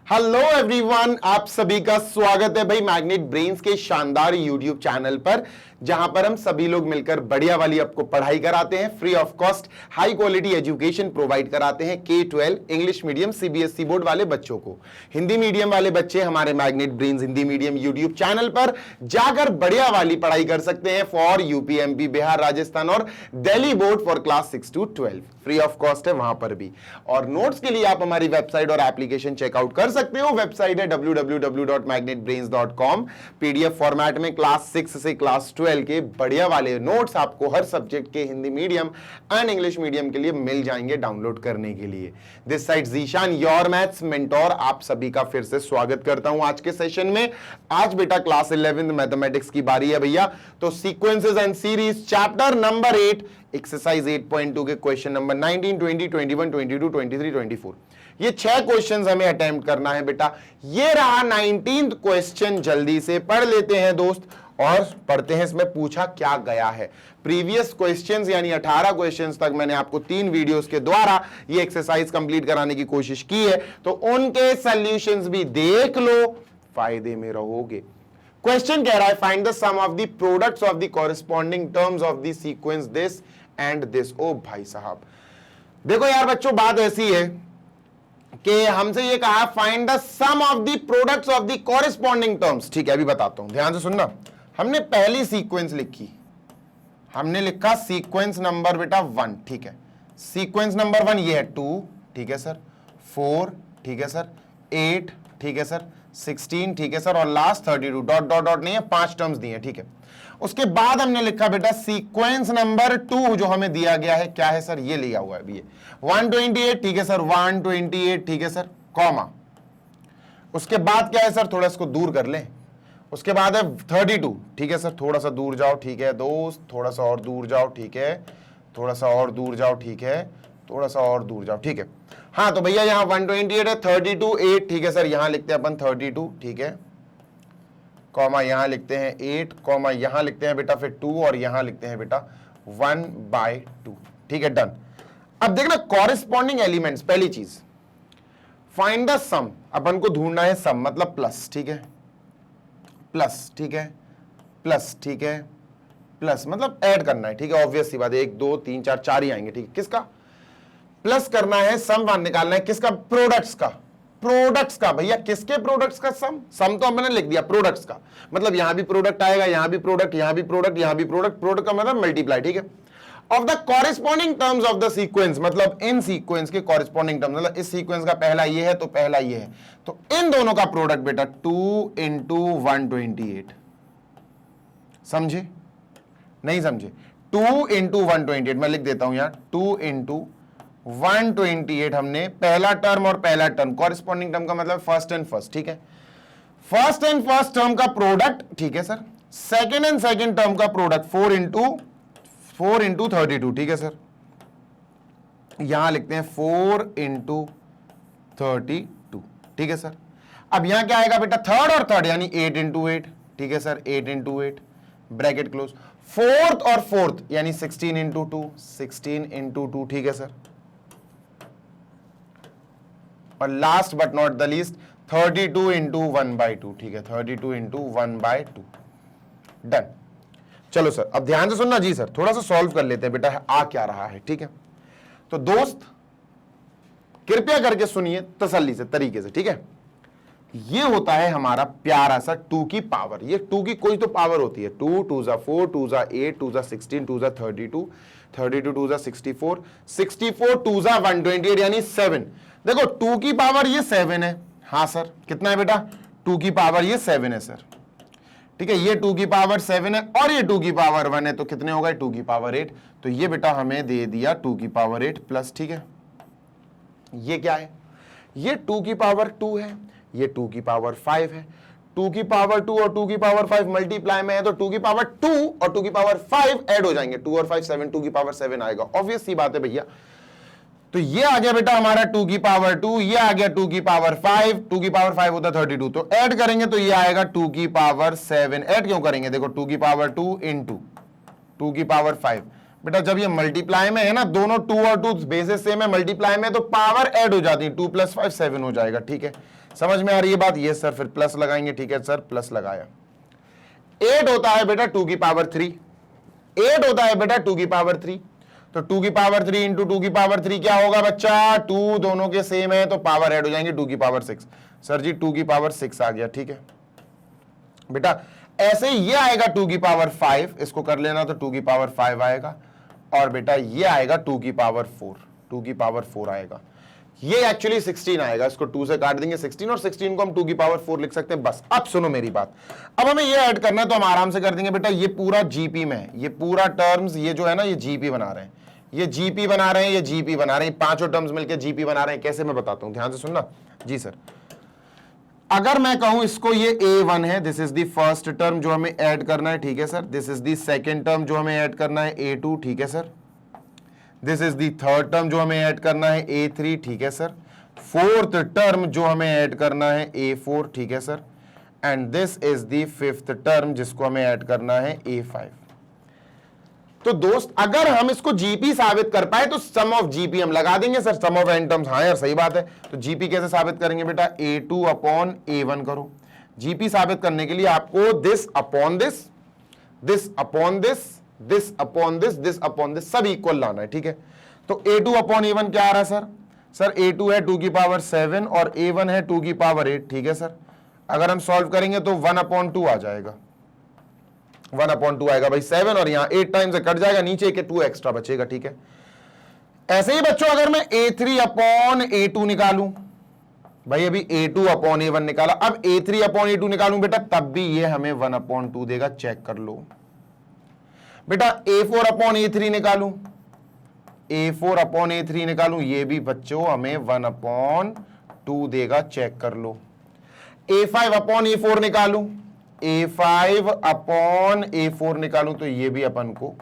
Hello everyone, आप सभी का स्वागत है भाई मैग्नेट ब्रेन्स के शानदार यूट्यूब चैनल पर, जहां पर हम सभी लोग मिलकर बढ़िया वाली आपको पढ़ाई कराते हैं। Free of cost high quality education provide कराते हैं K-12 English medium CBSE board वाले बच्चों को। हिंदी मीडियम वाले बच्चे हमारे magnet brains Hindi medium YouTube channel पर जाकर बढ़िया वाली पढ़ाई कर सकते हैं for UP, MP, Bihar, Rajasthan और Delhi board for class 6 to 12। Free of cost है वहां पर भी। और नोट्स के लिए आप हमारी वेबसाइट और एप्लीकेशन चेकआउट कर सकते हो। वेबसाइट है www.magnetbrains.com। पीडीएफ फॉर्मेट में क्लास 6 से क्लास 12 के बढ़िया वाले नोट्स आपको हर सब्जेक्ट के Hindi medium and English medium के लिए मिल जाएंगे डाउनलोड करने के लिए। This side Zeeshan your maths mentor, आप सभी का फिर से स्वागत करता हूं आज के सेशन में। आज बेटा क्लास 11 मैथमेटिक्स की बारी है भैया। तो sequences and series chapter number 8 exercise 8.2 के क्वेश्चन नंबर 19, 20, 21, 22, 23, 24 ये 6 क्वेश्चंस हमें अटेम्प्ट करना है बेटा। ये रहा 19th क्वेश्चन, जल्दी से पढ़ लेते हैं दोस्त और पढ़ते हैं इसमें पूछा क्या गया है। प्रीवियस क्वेश्चंस यानी 18 क्वेश्चंस तक मैंने आपको 3 वीडियोस के द्वारा ये एक्सरसाइज कंप्लीट कराने की कोशिश की है, तो उनके सॉल्यूशंस भी देख लो, फायदे में रहोगे। क्वेश्चन कह रहा है find the sum of the products of the corresponding terms of the sequence this and this. ओ भाई साहब, देखो यार बच्चों, बात ऐसी है कि हमसे ये कहा find the sum of the products of the corresponding terms. ठीक है, अभी बताता हूं, ध्यान से सुनना। हमने पहली सीक्वेंस लिखी, हमने लिखा सीक्वेंस नंबर बेटा 1। ठीक है, सीक्वेंस नंबर 1 ये है 2, ठीक है सर, 4, ठीक है सर, 8, ठीक है सर, 16, ठीक है सर, और लास्ट 32। डॉट डॉट डॉट नहीं है, 5 टर्म्स दिए, ठीक है। उसके बाद हमने लिखा बेटा सीक्वेंस नंबर 2 जो हमें दिया गया है, क्या है सर, ये लिया हुआ है अभी, 128, ठीक है सर, 128, ठीक है सर, कॉमा। उसके बाद क्या है सर, थोड़ा इसको दूर कर लें। उसके बाद है 32, ठीक है सर, थोड़ा सा दूर जाओ, ठीक है दोस्त, थोड़ा सा और दूर जाओ, ठीक है, थोड़ा सा और दूर जाओ, ठीक है, थोड़ा सा और दूर जाओ, ठीक है। हाँ तो भैया यहाँ 128 है, 32, 8, ठीक है सर, यहां लिखते हैं अपन 32, ठीक है, कॉमा यहां लिखते हैं 8, कॉमा यहां लिखते हैं बेटा फिर 2, और यहां लिखते हैं बेटा 1/2, ठीक है, डन। अब देखना कॉरेस्पॉन्डिंग एलिमेंट्स, पहली चीज फाइंड द सम, अपन को ढूंढना है सम, मतलब प्लस, ठीक है, प्लस, ठीक है, प्लस, ठीक है, प्लस मतलब ऐड करना है, ठीक है, ऑब्वियस सी बात है, 1 2 3 4 4 ही आएंगे, ठीक है। किसका प्लस करना है, सम निकालना है, किसका, प्रोडक्ट्स का, प्रोडक्ट्स का। भैया किसके प्रोडक्ट्स का सम, सम तो हमने लिख दिया प्रोडक्ट्स का, मतलब यहां भी प्रोडक्ट आएगा, यहां भी प्रोडक्ट, यहां भी प्रोडक्ट, यहां भी प्रोडक्ट, प्रोडक्ट का मतलब मल्टीप्लाई, ठीक है, of the corresponding terms of the sequence, मतलब इन सीक्वेंस के कॉरेस्पॉन्डिंग टर्म्स, मतलब इस सीक्वेंस का पहला ये है तो पहला ये है, तो इन दोनों का प्रोडक्ट बेटा 2 into 128। समझे नहीं समझे, 2 into 128, मैं लिख देता हूं यहां 2 into 128। हमने पहला टर्म और पहला टर्म, कॉरेस्पॉन्डिंग टर्म का मतलब फर्स्ट एंड फर्स्ट, ठीक है, फर्स्ट एंड फर्स्ट टर्म का प्रोडक्ट, ठीक है sir, second and second term का प्रोडक्ट 4 into 32, ठीक है सर, यहां लिखते हैं 4 into 32, ठीक है सर। अब यहां क्या आएगा बेटा, थर्ड और थर्ड यानी 8 into 8, ठीक है sir, 8 into 8 bracket close, fourth और फोर्थ यानी 16 into 2, 16 into 2, ठीक है सर, और last but not the least 32 into 1/2, ठीक है, 32 into 1/2, डन। चलो सर अब ध्यान से सुनना जी सर, थोड़ा सा सॉल्व कर लेते हैं बेटा आ क्या रहा है, ठीक है। तो दोस्त कृपया करके सुनिए तसल्ली से, तरीके से, ठीक है। ये होता है हमारा प्यारा सा 2 की पावर, ये 2 की कोई तो पावर होती है, 2 2 4, 2 8, 2 16, 2 32, 32 2 64, 64 2 128 यानी 7। देखो 2 की पावर ये 7 है, हाँ सर, कितना है बेटा, 2 की पावर ये 7 है सर, ठीक है, ये 2 की पावर 7 है और ये 2 की पावर 1 है, तो कितने हो गए 2 की पावर 8, तो ये बेटा हमें दे दिया 2 की पावर 8 प्लस, ठीक है। ये क्या है, ये 2 की पावर 2 है, ये 2 की पावर 5 है, 2 की पावर 2 और 2 की पावर 5 मल्टीप्लाई में है, तो 2 की पावर 2 और 2 की पावर 5 ऐड हो जाएंगे, 2 और 5 7, 2 की पावर 7 आएगा, ऑब्वियस सी बात है भैया। तो ये आ गया बेटा हमारा 2 की पावर 2, ये आ गया 2 की पावर 5, 2 की पावर 5 होता है 32, तो ऐड करेंगे तो ये आएगा 2 की पावर 7। ऐड क्यों करेंगे, देखो 2 की पावर 2 into 2 की पावर 5 बेटा जब ये मल्टीप्लाई में है ना, दोनों 2 और 2 बेसिस सेम है, मल्टीप्लाई में तो पावर ऐड हो जाती है, 2 + 5 7 हो जाएगा। ठीक है, समझ में आ रही है बात? ये सर फिर प्लस लगाएंगे। ठीक है सर, प्लस लगाया। 8 होता है बेटा 2 की पावर 3, 8 होता है बेटा 2 की पावर 3, तो 2 की पावर 3 इंटू 2 की पावर 3 क्या होगा बच्चा? 2 दोनों के सेम है तो पावर ऐड हो जाएंगे, 2 की पावर 6। सर जी 2 की पावर 6 आ गया। ठीक है बेटा, ऐसे ही ये आएगा 2 की पावर 5, इसको कर लेना तो 2 की पावर 5 आएगा, और बेटा ये आएगा 2 की पावर 4, 2 की पावर 4 आएगा। ये एक्चुअली 16 आएगा, इसको 2 से काट देंगे 16, और 16 को हम 2 की पावर 4 लिख सकते हैं। बस अब सुनो मेरी बात, अब हमें ये ऐड करना है तो हम आराम से कर देंगे बेटा। ये पूरा जीपी में है, ये पूरा टर्म्स ये जो है ना, ये जीपी बना रहे हैं, ये जीपी बना रहे हैं, ये जीपी बना रहे हैं, पांचों टर्म्स मिलकर जीपी बना रहे हैं। कैसे मैं बताता हूं, ध्यान से सुनना। जी सर, अगर मैं कहूं इसको ये A1 है, this is the first term जो हमें ऐड करना है। ठीक है sir, this is the second term जो हमें ऐड करना है A2। ठीक है sir, this is the third term जो हमें ऐड करना है A3। ठीक है सर, फोर्थ टर्म जो हमें ऐड करना है A4। ठीक है sir, and this is the fifth term जिसको हमें ऐड करना है A5। तो दोस्त अगर हम इसको जीपी साबित कर पाए तो सम ऑफ जीपी हम लगा देंगे। Sir sum of n terms, हाँ यार सही बात है। तो जीपी कैसे साबित करेंगे बेटा? A2 अपॉन A1 करो। जीपी साबित करने के लिए आपको this upon this, this upon this, this upon this, this upon this सब इक्वल लाना है। ठीक है, तो A2 अपॉन A1 क्या आ रहा है सर? सर A2 है 2 की पावर 7 और A1 है 2 की पावर 8। ठीक है सर, अगर हम सॉल्व करेंगे तो 1/2 आ जाएगा, 1/2 आएगा भाई 7, और यहां 8 टाइम से कट जाएगा, नीचे के 2 एक्स्ट्रा बचेगा। ठीक है, ऐसे ही बच्चों अगर मैं A3 अपॉन A2 निकालूं, भाई अभी A2 अपॉन A1 निकाला, अब A3 अपॉन A2 निकालूं बेटा, तब भी ये हमें 1/2 देगा। चेक कर लो बेटा। A4 अपॉन A3 निकालूं, A4 अपॉन A3 निकालूं, ये भी बच्चों हमें 1/2 देगा। चेक कर लो। A5 अपॉन A4 निकालूं, A5 अपॉन A4 निकालूं, तो ये भी अपन को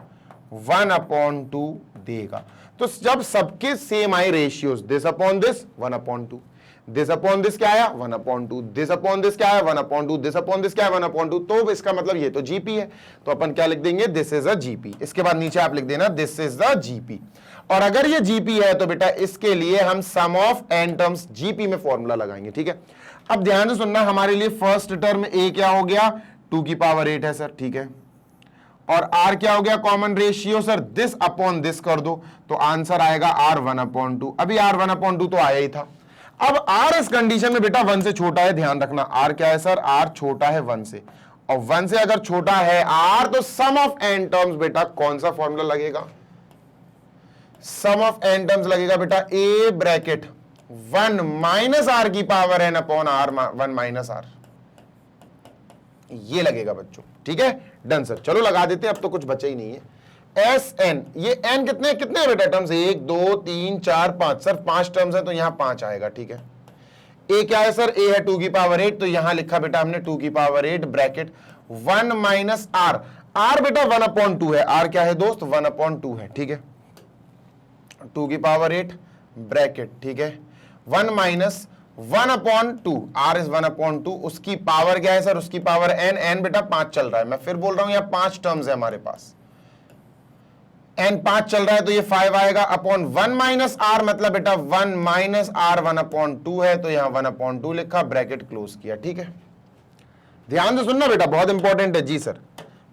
1/2 देगा। तो जब सबके सेम आए ratios, this upon this 1/2, this upon this क्या आया 1/2, दिस अपॉन दिस क्या आया 1/2, दिस अपॉन दिस क्या है 1/2, तो इसका मतलब ये तो जीपी है, तो अपन क्या लिख देंगे? This is a GP. इसके बाद नीचे आप लिख देना दिस इज द जीपी। और अगर ये जीपी है तो बेटा इसके लिए हम सम ऑफ n टर्म्स जीपी में फॉर्मूला लगाएंगे। ठीक है, अब ध्यान से सुनना, हमारे लिए फर्स्ट टर्म a क्या हो गया? 2 की पावर 8 है सर। ठीक है, और r क्या हो गया? Common ratio sir, this upon this कर दो तो आंसर आएगा r 1/2। अभी r 1/2 तो आया ही था। अब r इस कंडीशन में बेटा 1 से छोटा है, ध्यान रखना। r क्या है सर? r छोटा है 1 से, और 1 से अगर छोटा है r तो सम ऑफ n टर्म्स बेटा कौन सा फॉर्मूला लगेगा? सम ऑफ n टर्म्स लगेगा बेटा a ब्रैकेट 1 माइनस r की power n upon r 1 minus r, ये लगेगा बच्चों। ठीक है, डन सर। चलो लगा देते हैं, अब तो कुछ बचा ही नहीं है। एस एन, ये n कितने कितने बेटा टर्म्स? 1 2 3 4 5 सर 5 टर्म्स है तो यहां 5 आएगा। ठीक है, a क्या है सर? a है 2 की पावर 8, तो यहां लिखा बेटा हमने 2 की power 8 bracket 1 minus r, r बेटा 1/2 है। r क्या है दोस्त? 1/2 है। ठीक है, 2 की पावर 8 ब्रैकेट, ठीक है, 1 माइनस 1/2, r इज 1/2, उसकी पावर क्या है सर? उसकी पावर n, n बेटा 5 चल रहा है। मैं फिर बोल रहा हूं यहाँ 5 टर्म्स है हमारे पास, n 5 चल रहा है तो ये 5 आएगा अपॉन 1 माइनस r, मतलब बेटा 1 माइनस r 1/2 है, तो यहां 1/2 लिखा, ब्रैकेट क्लोज किया। ठीक है, ध्यान से सुनना बेटा, बहुत इंपॉर्टेंट है। जी सर,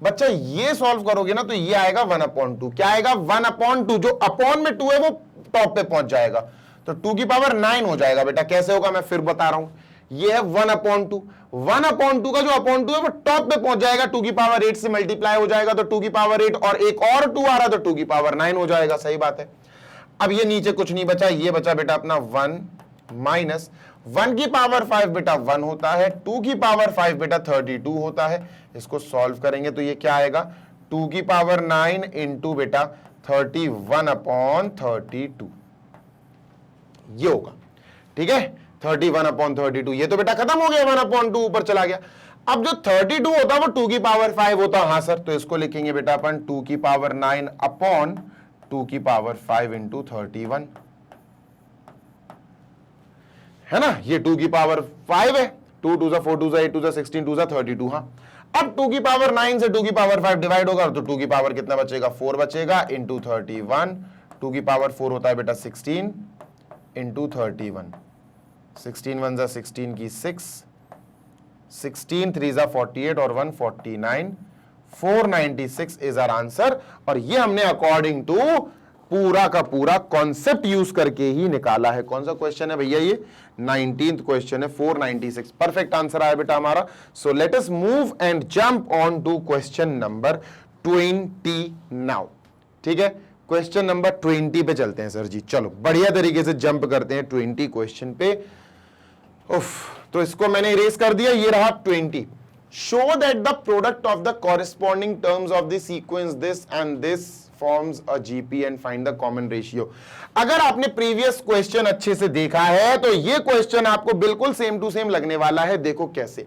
बच्चा ये सॉल्व करोगे ना तो ये आएगा 1/2। क्या आएगा? 1/2, जो अपॉन में 2 है वो टॉप पे पहुंच जाएगा, तो 2 की पावर 9 हो जाएगा। बेटा कैसे होगा मैं फिर बता रहा हूं, ये है 1/2, 1/2 का जो अपॉन 2 है वो टॉप पे पहुंच जाएगा, 2 की पावर 8 से मल्टीप्लाई हो जाएगा, तो 2 की पावर 8 और एक और 2 आ रहा तो 2 की पावर 9 हो जाएगा। सही बात है। अब ये नीचे कुछ नहीं बचा, ये बचा बेटा अपना 1 माइनस 1 की पावर 5 बेटा 1 होता है, 2 की पावर 5 बेटा 32 होता है। इसको सॉल्व करेंगे तो ये क्या आएगा? 2 की पावर 9 इंटू बेटा 31/32, ये होगा। ठीक है, 31/32, ये तो बेटा खत्म हो गया, 1/2 ऊपर चला गया। अब जो 32 होता है वो 2 की पावर 5 होता है। हाँ सर, तो इसको लिखेंगे बेटा अपन 2 की पावर 9 अपॉन 2 की पावर 5 इंटू 31, है ना, ये 2 की पावर 5 है, 2 2 4 2 8 2 16 2 32। हाँ, अब 2 की पावर 9 से 2 की पावर 5 डिवाइड होगा तो 2 की पावर कितना बचेगा, 4 बचेगा, इंटू 31। 2 की पावर 4 होता है बेटा 16 इंटू 31। 16 1 जा 16 की 6, 16 3 जा 48 और 1 49, 496 इज आवर आंसर। और ये हमने अकॉर्डिंग टू पूरा का पूरा कॉन्सेप्ट यूज करके ही निकाला है। कौन सा क्वेश्चन है भैया, ये 19th क्वेश्चन है, 496 परफेक्ट आंसर आया बेटा हमारा। So let us move and jump on to question number 20 now. ठीक है, क्वेश्चन नंबर 20 पे चलते हैं सर जी। चलो बढ़िया तरीके से जंप करते हैं 20 क्वेश्चन पे। उफ, तो इसको मैंने इरेज कर दिया, ये रहा 20। Show that the product of the corresponding terms of the sequence this and this forms a GP and find the common ratio। अगर आपने प्रीवियस क्वेश्चन अच्छे से देखा है तो ये क्वेश्चन आपको बिल्कुल सेम टू सेम लगने वाला है। देखो कैसे,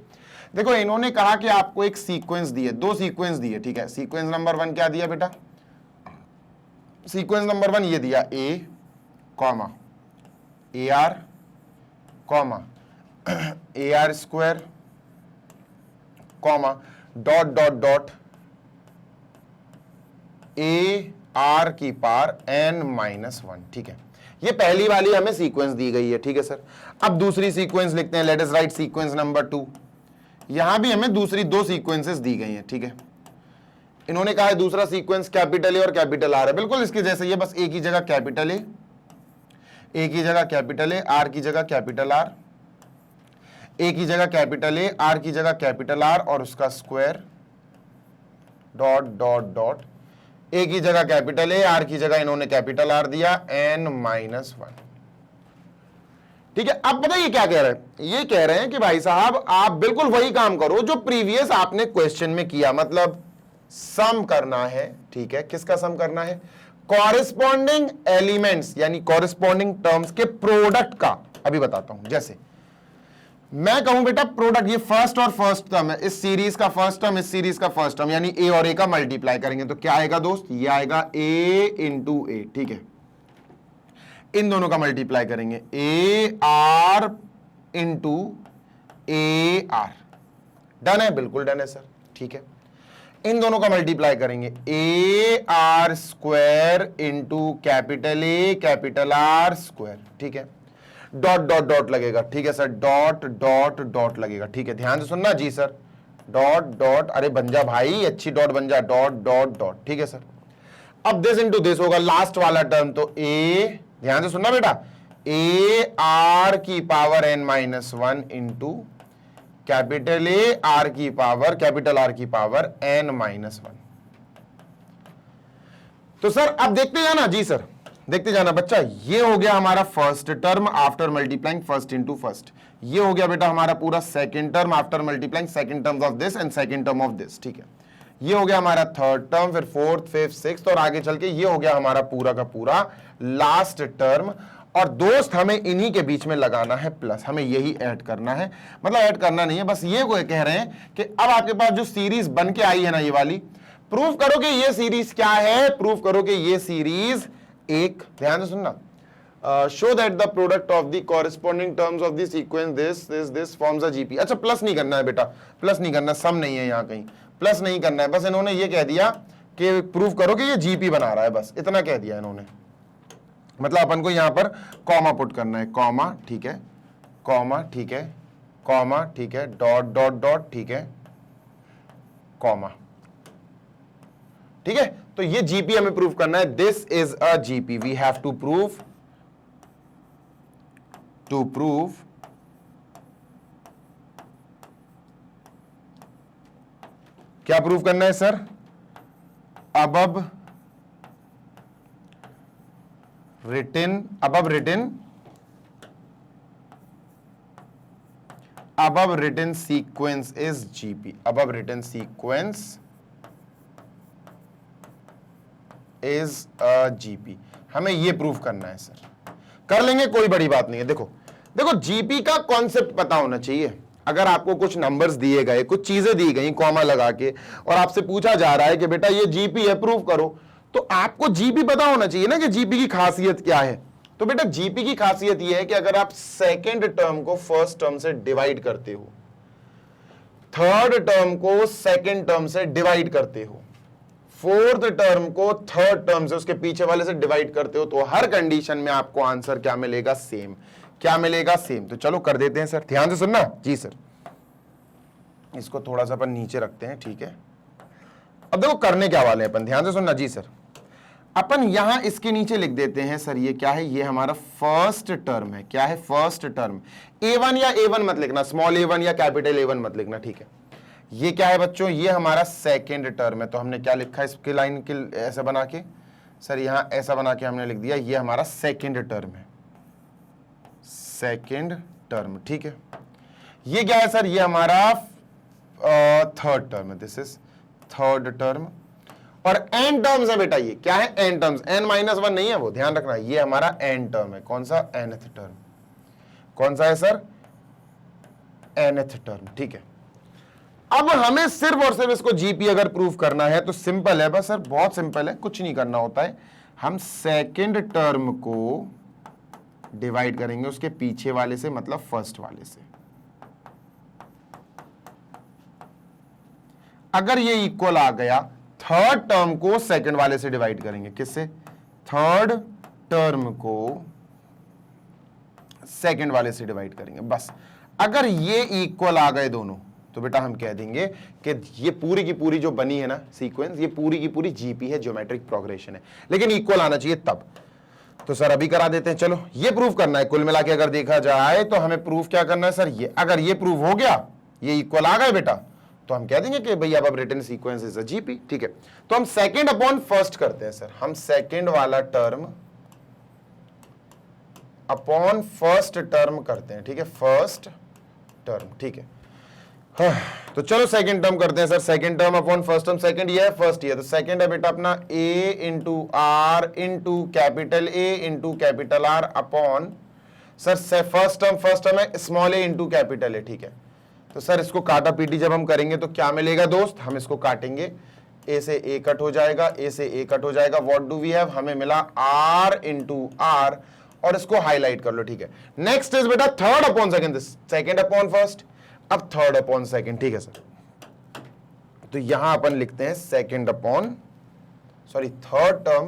देखो इन्होंने कहा कि आपको एक सीक्वेंस दी है, दो सीक्वेंस दी है। ठीक है, सीक्वेंस नंबर 1 क्या दिया बेटा, सीक्वेंस नंबर 1 ये दिया A comma AR comma AR square comma dot dot dot AR की पावर n-1। ठीक है, ये पहली वाली हमें सीक्वेंस दी गई है। ठीक है सर, अब दूसरी सीक्वेंस लिखते हैं। Late us right sequence number 2। यहां भी हमें दूसरी दो सीक्वेंसेस दी गई हैं। ठीक है, इन्होंने कहा है दूसरा सीक्वेंस कैपिटल A और कैपिटल R है, बिल्कुल इसके जैसे ये, बस A की जगह कैपिटल A की जगह कैपिटल A, R की जगह कैपिटल R, A की जगह कैपिटल A, R की जगह कैपिटल R और उसका square dot dot dot, A की जगह कैपिटल A, R की जगह इन्होंने कैपिटल R दिया, n-1। ठीक है, अब पता ये क्या कह रहे हैं, ये कह रहे हैं कि भाई साहब आप बिल्कुल वही काम करो जो प्रीवियस आपने क्वेश्चन में किया, मतलब सम करना है। ठीक है, किसका सम करना है, कॉरेस्पॉन्डिंग एलिमेंट्स यानी कॉरेस्पॉन्डिंग टर्म्स के प्रोडक्ट का। अभी बताता हूं, जैसे मैं कहूं बेटा प्रोडक्ट, ये फर्स्ट और फर्स्ट टर्म है, इस सीरीज का फर्स्ट टर्म, इस सीरीज का फर्स्ट टर्म, यानी A और A का मल्टीप्लाई करेंगे तो क्या आएगा दोस्त, ये आएगा A इंटू A। ठीक है, इन दोनों का मल्टीप्लाई करेंगे AR इंटू AR। डन है, बिल्कुल डन है सर। ठीक है, इन दोनों का मल्टीप्लाई करेंगे AR square into capital A capital R square. ठीक है, डॉट डॉट डॉट लगेगा। ठीक है सर, डॉट डॉट डॉट लगेगा। ठीक है, ध्यान से सुनना जी सर, डॉट डॉट, अरे बन जा भाई, अच्छी डॉट बन जा, डॉट डॉट डॉट। ठीक है सर, अब दिस इंटू दिस होगा लास्ट वाला टर्म, तो A, ध्यान से सुनना बेटा, AR की power n-1 into capital A R की पावर कैपिटल R की पावर n-1। तो सर अब देखते जाना जी सर, देखते जाना बच्चा। ये हो गया हमारा first term after multiplying first into first. ये हो गया बेटा हमारा पूरा second term after multiplying second term of this and second term of this. ठीक है, ये हो गया हमारा थर्ड टर्म, फिर फोर्थ फिफ्थ सिक्स्थ और आगे चल के ये हो गया हमारा पूरा का पूरा लास्ट टर्म। और दोस्त हमें इन्हीं के बीच में लगाना है प्लस, हमें यही ऐड करना है, मतलब ऐड करना नहीं है, बस ये को कह रहे हैं कि अब आपके पास जो सीरीज बन के आई है ना ये वाली, प्रूव करो कि ये सीरीज क्या है, प्रूव करो कि ये सीरीज एक, ध्यान से सुनना, show that the product of the corresponding terms of the sequence this forms a GP. अच्छा प्लस नहीं करना है बेटा, प्लस नहीं करना, सम नहीं है यहाँ कहीं, प्लस नहीं करना है, बस इन्होंने ये कह दिया कि प्रूव करो कि ये जीपी बना रहा है, बस इतना कह दिया इन्होंने। मतलब अपन को यहां पर कॉमा पुट करना है, कॉमा ठीक है, कॉमा ठीक है, कॉमा ठीक है, डॉट डॉट डॉट ठीक है, कॉमा ठीक है। तो ये जीपी हमें प्रूव करना है, this is a GP, we have to prove क्या प्रूव करना है sir, above written sequence is GP, above written sequence is a GP। हमें ये प्रूव करना है सर, कर लेंगे, कोई बड़ी बात नहीं है। देखो देखो जीपी का कॉन्सेप्ट पता होना चाहिए। अगर आपको कुछ नंबर्स दिए गए, कुछ चीजें दी गई कॉमा लगा के, और आपसे पूछा जा रहा है कि बेटा ये जीपी है, प्रूव करो, तो आपको जीपी पता होना चाहिए ना कि जीपी की खासियत क्या है। तो बेटा जीपी की खासियत यह है कि अगर आप सेकेंड टर्म को फर्स्ट टर्म से डिवाइड करते हो थर्ड टर्म को सेकंड टर्म से डिवाइड करते हो, फोर्थ टर्म को थर्ड टर्म से उसके पीछे वाले से डिवाइड करते हो, तो हर कंडीशन में आपको आंसर क्या मिलेगा? सेम। क्या मिलेगा? सेम। तो चलो कर देते हैं सर, ध्यान से सुनना जी सर। इसको थोड़ा सा अपन नीचे रखते हैं, ठीक है। अब देखो करने क्या वाले हैं अपन, ध्यान से सुनना जी सर। अपन यहां इसके नीचे लिख देते हैं सर, ये क्या है? ये हमारा फर्स्ट टर्म है। क्या है? First term. A1 या A1 मत लिखना, स्मॉल A1 या कैपिटल A1 मत लिखना, ठीक है। ये क्या है बच्चों? ये हमारा सेकेंड टर्म है। तो हमने क्या लिखा है इसकी लाइन के ऐसा बना के सर, यहां ऐसा बना के हमने लिख दिया, ये हमारा सेकेंड टर्म है, सेकेंड टर्म, ठीक है। ये क्या है सर? ये हमारा थर्ड टर्म है, दिस इज थर्ड टर्म। और एन टर्म्स है बेटा, ये क्या है? एन टर्म्स, n-1 नहीं है वो, ध्यान रखना, ये हमारा एन टर्म है। कौन सा? nth term. कौन सा है सर? nth टर्म, ठीक है। अब हमें सिर्फ और सिर्फ इसको जीपी अगर प्रूफ करना है तो सिंपल है बस सर, बहुत सिंपल है, कुछ नहीं करना होता है। हम सेकेंड टर्म को डिवाइड करेंगे उसके पीछे वाले से, मतलब फर्स्ट वाले से। अगर ये इक्वल आ गया, थर्ड टर्म को सेकंड वाले से डिवाइड करेंगे। किससे? थर्ड टर्म को सेकंड वाले से डिवाइड करेंगे, बस। अगर ये इक्वल आ गए दोनों, तो बेटा हम कह देंगे कि ये पूरी की पूरी जो बनी है ना सीक्वेंस, ये पूरी की पूरी जीपी है, ज्योमेट्रिक प्रोग्रेशन है। लेकिन इक्वल आना चाहिए तब। तो सर अभी करा देते हैं, चलो। ये प्रूफ करना है, कुल मिला के अगर देखा जाए तो हमें प्रूफ क्या करना है सर? ये अगर ये प्रूफ हो गया, ये इक्वल आ गए बेटा, तो हम कह देंगे कि भैया अब written sequence is a G, ठीक है। तो हम सेकंड अपॉन फर्स्ट करते हैं सर, हम सेकंड वाला टर्म अपॉन फर्स्ट टर्म करते हैं, ठीक है, फर्स्ट टर्म, ठीक है। हाँ, तो चलो सेकंड टर्म करते हैं sir, second term upon first term. Second ये है, फर्स्ट ये, तो सेकंड है बेटा अपना a into R into capital A into capital R upon sir first term है small a into capital A, ठीक है। तो सर इसको काटा पीटी जब हम करेंगे तो क्या मिलेगा दोस्त? हम इसको काटेंगे, a से a कट हो जाएगा, a से a कट हो जाएगा। What do we have? हमें मिला r इंटू आर, और इसको हाईलाइट कर लो, ठीक है। नेक्स्ट इज बेटा third upon second, second upon first, अब थर्ड अपॉन सेकंड, ठीक है सर। तो यहां अपन लिखते हैं second upon third term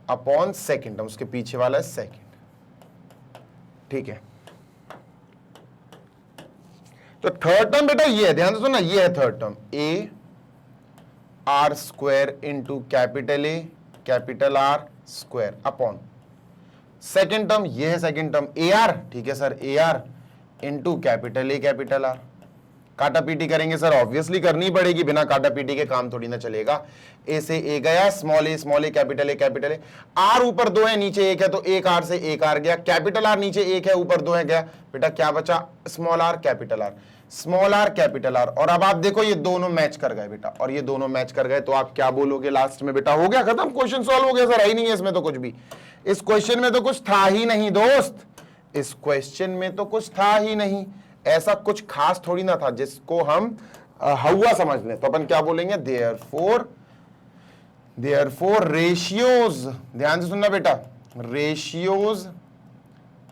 upon second term, उसके पीछे वाला है सेकंड, ठीक है। तो थर्ड टर्म बेटा ये है, ध्यान से सुनना, ये है third term, a r square into capital A capital R square upon second term, ये है सेकेंड टर्म ए आर, ठीक है sir, A R into capital A capital R। काटा पीटी करेंगे सर, ऑब्वियसली करनी पड़ेगी, बिना काटा पीटी के काम थोड़ी ना चलेगा। ए से ए गया, small A capital A R ऊपर दो है नीचे एक है, तो एक आर से एक आर गया, कैपिटल आर नीचे एक है ऊपर दो है गया, बेटा क्या बचा? Small are capital R, small are capital R. और अब आप देखो ये दोनों मैच कर गए बेटा, और ये दोनों मैच कर गए, तो आप क्या बोलोगे लास्ट में? बेटा हो गया खत्म, क्वेश्चन सॉल्व हो गया सर, है ही नहीं है इसमें तो कुछ भी, इस क्वेश्चन में तो कुछ था ही नहीं दोस्त, इस क्वेश्चन में तो कुछ था ही नहीं, ऐसा कुछ खास थोड़ी ना था जिसको हम हवा समझ लें। तो अपन क्या बोलेंगे? देयरफॉर रेशियोज, ध्यान से सुनना बेटा, ratios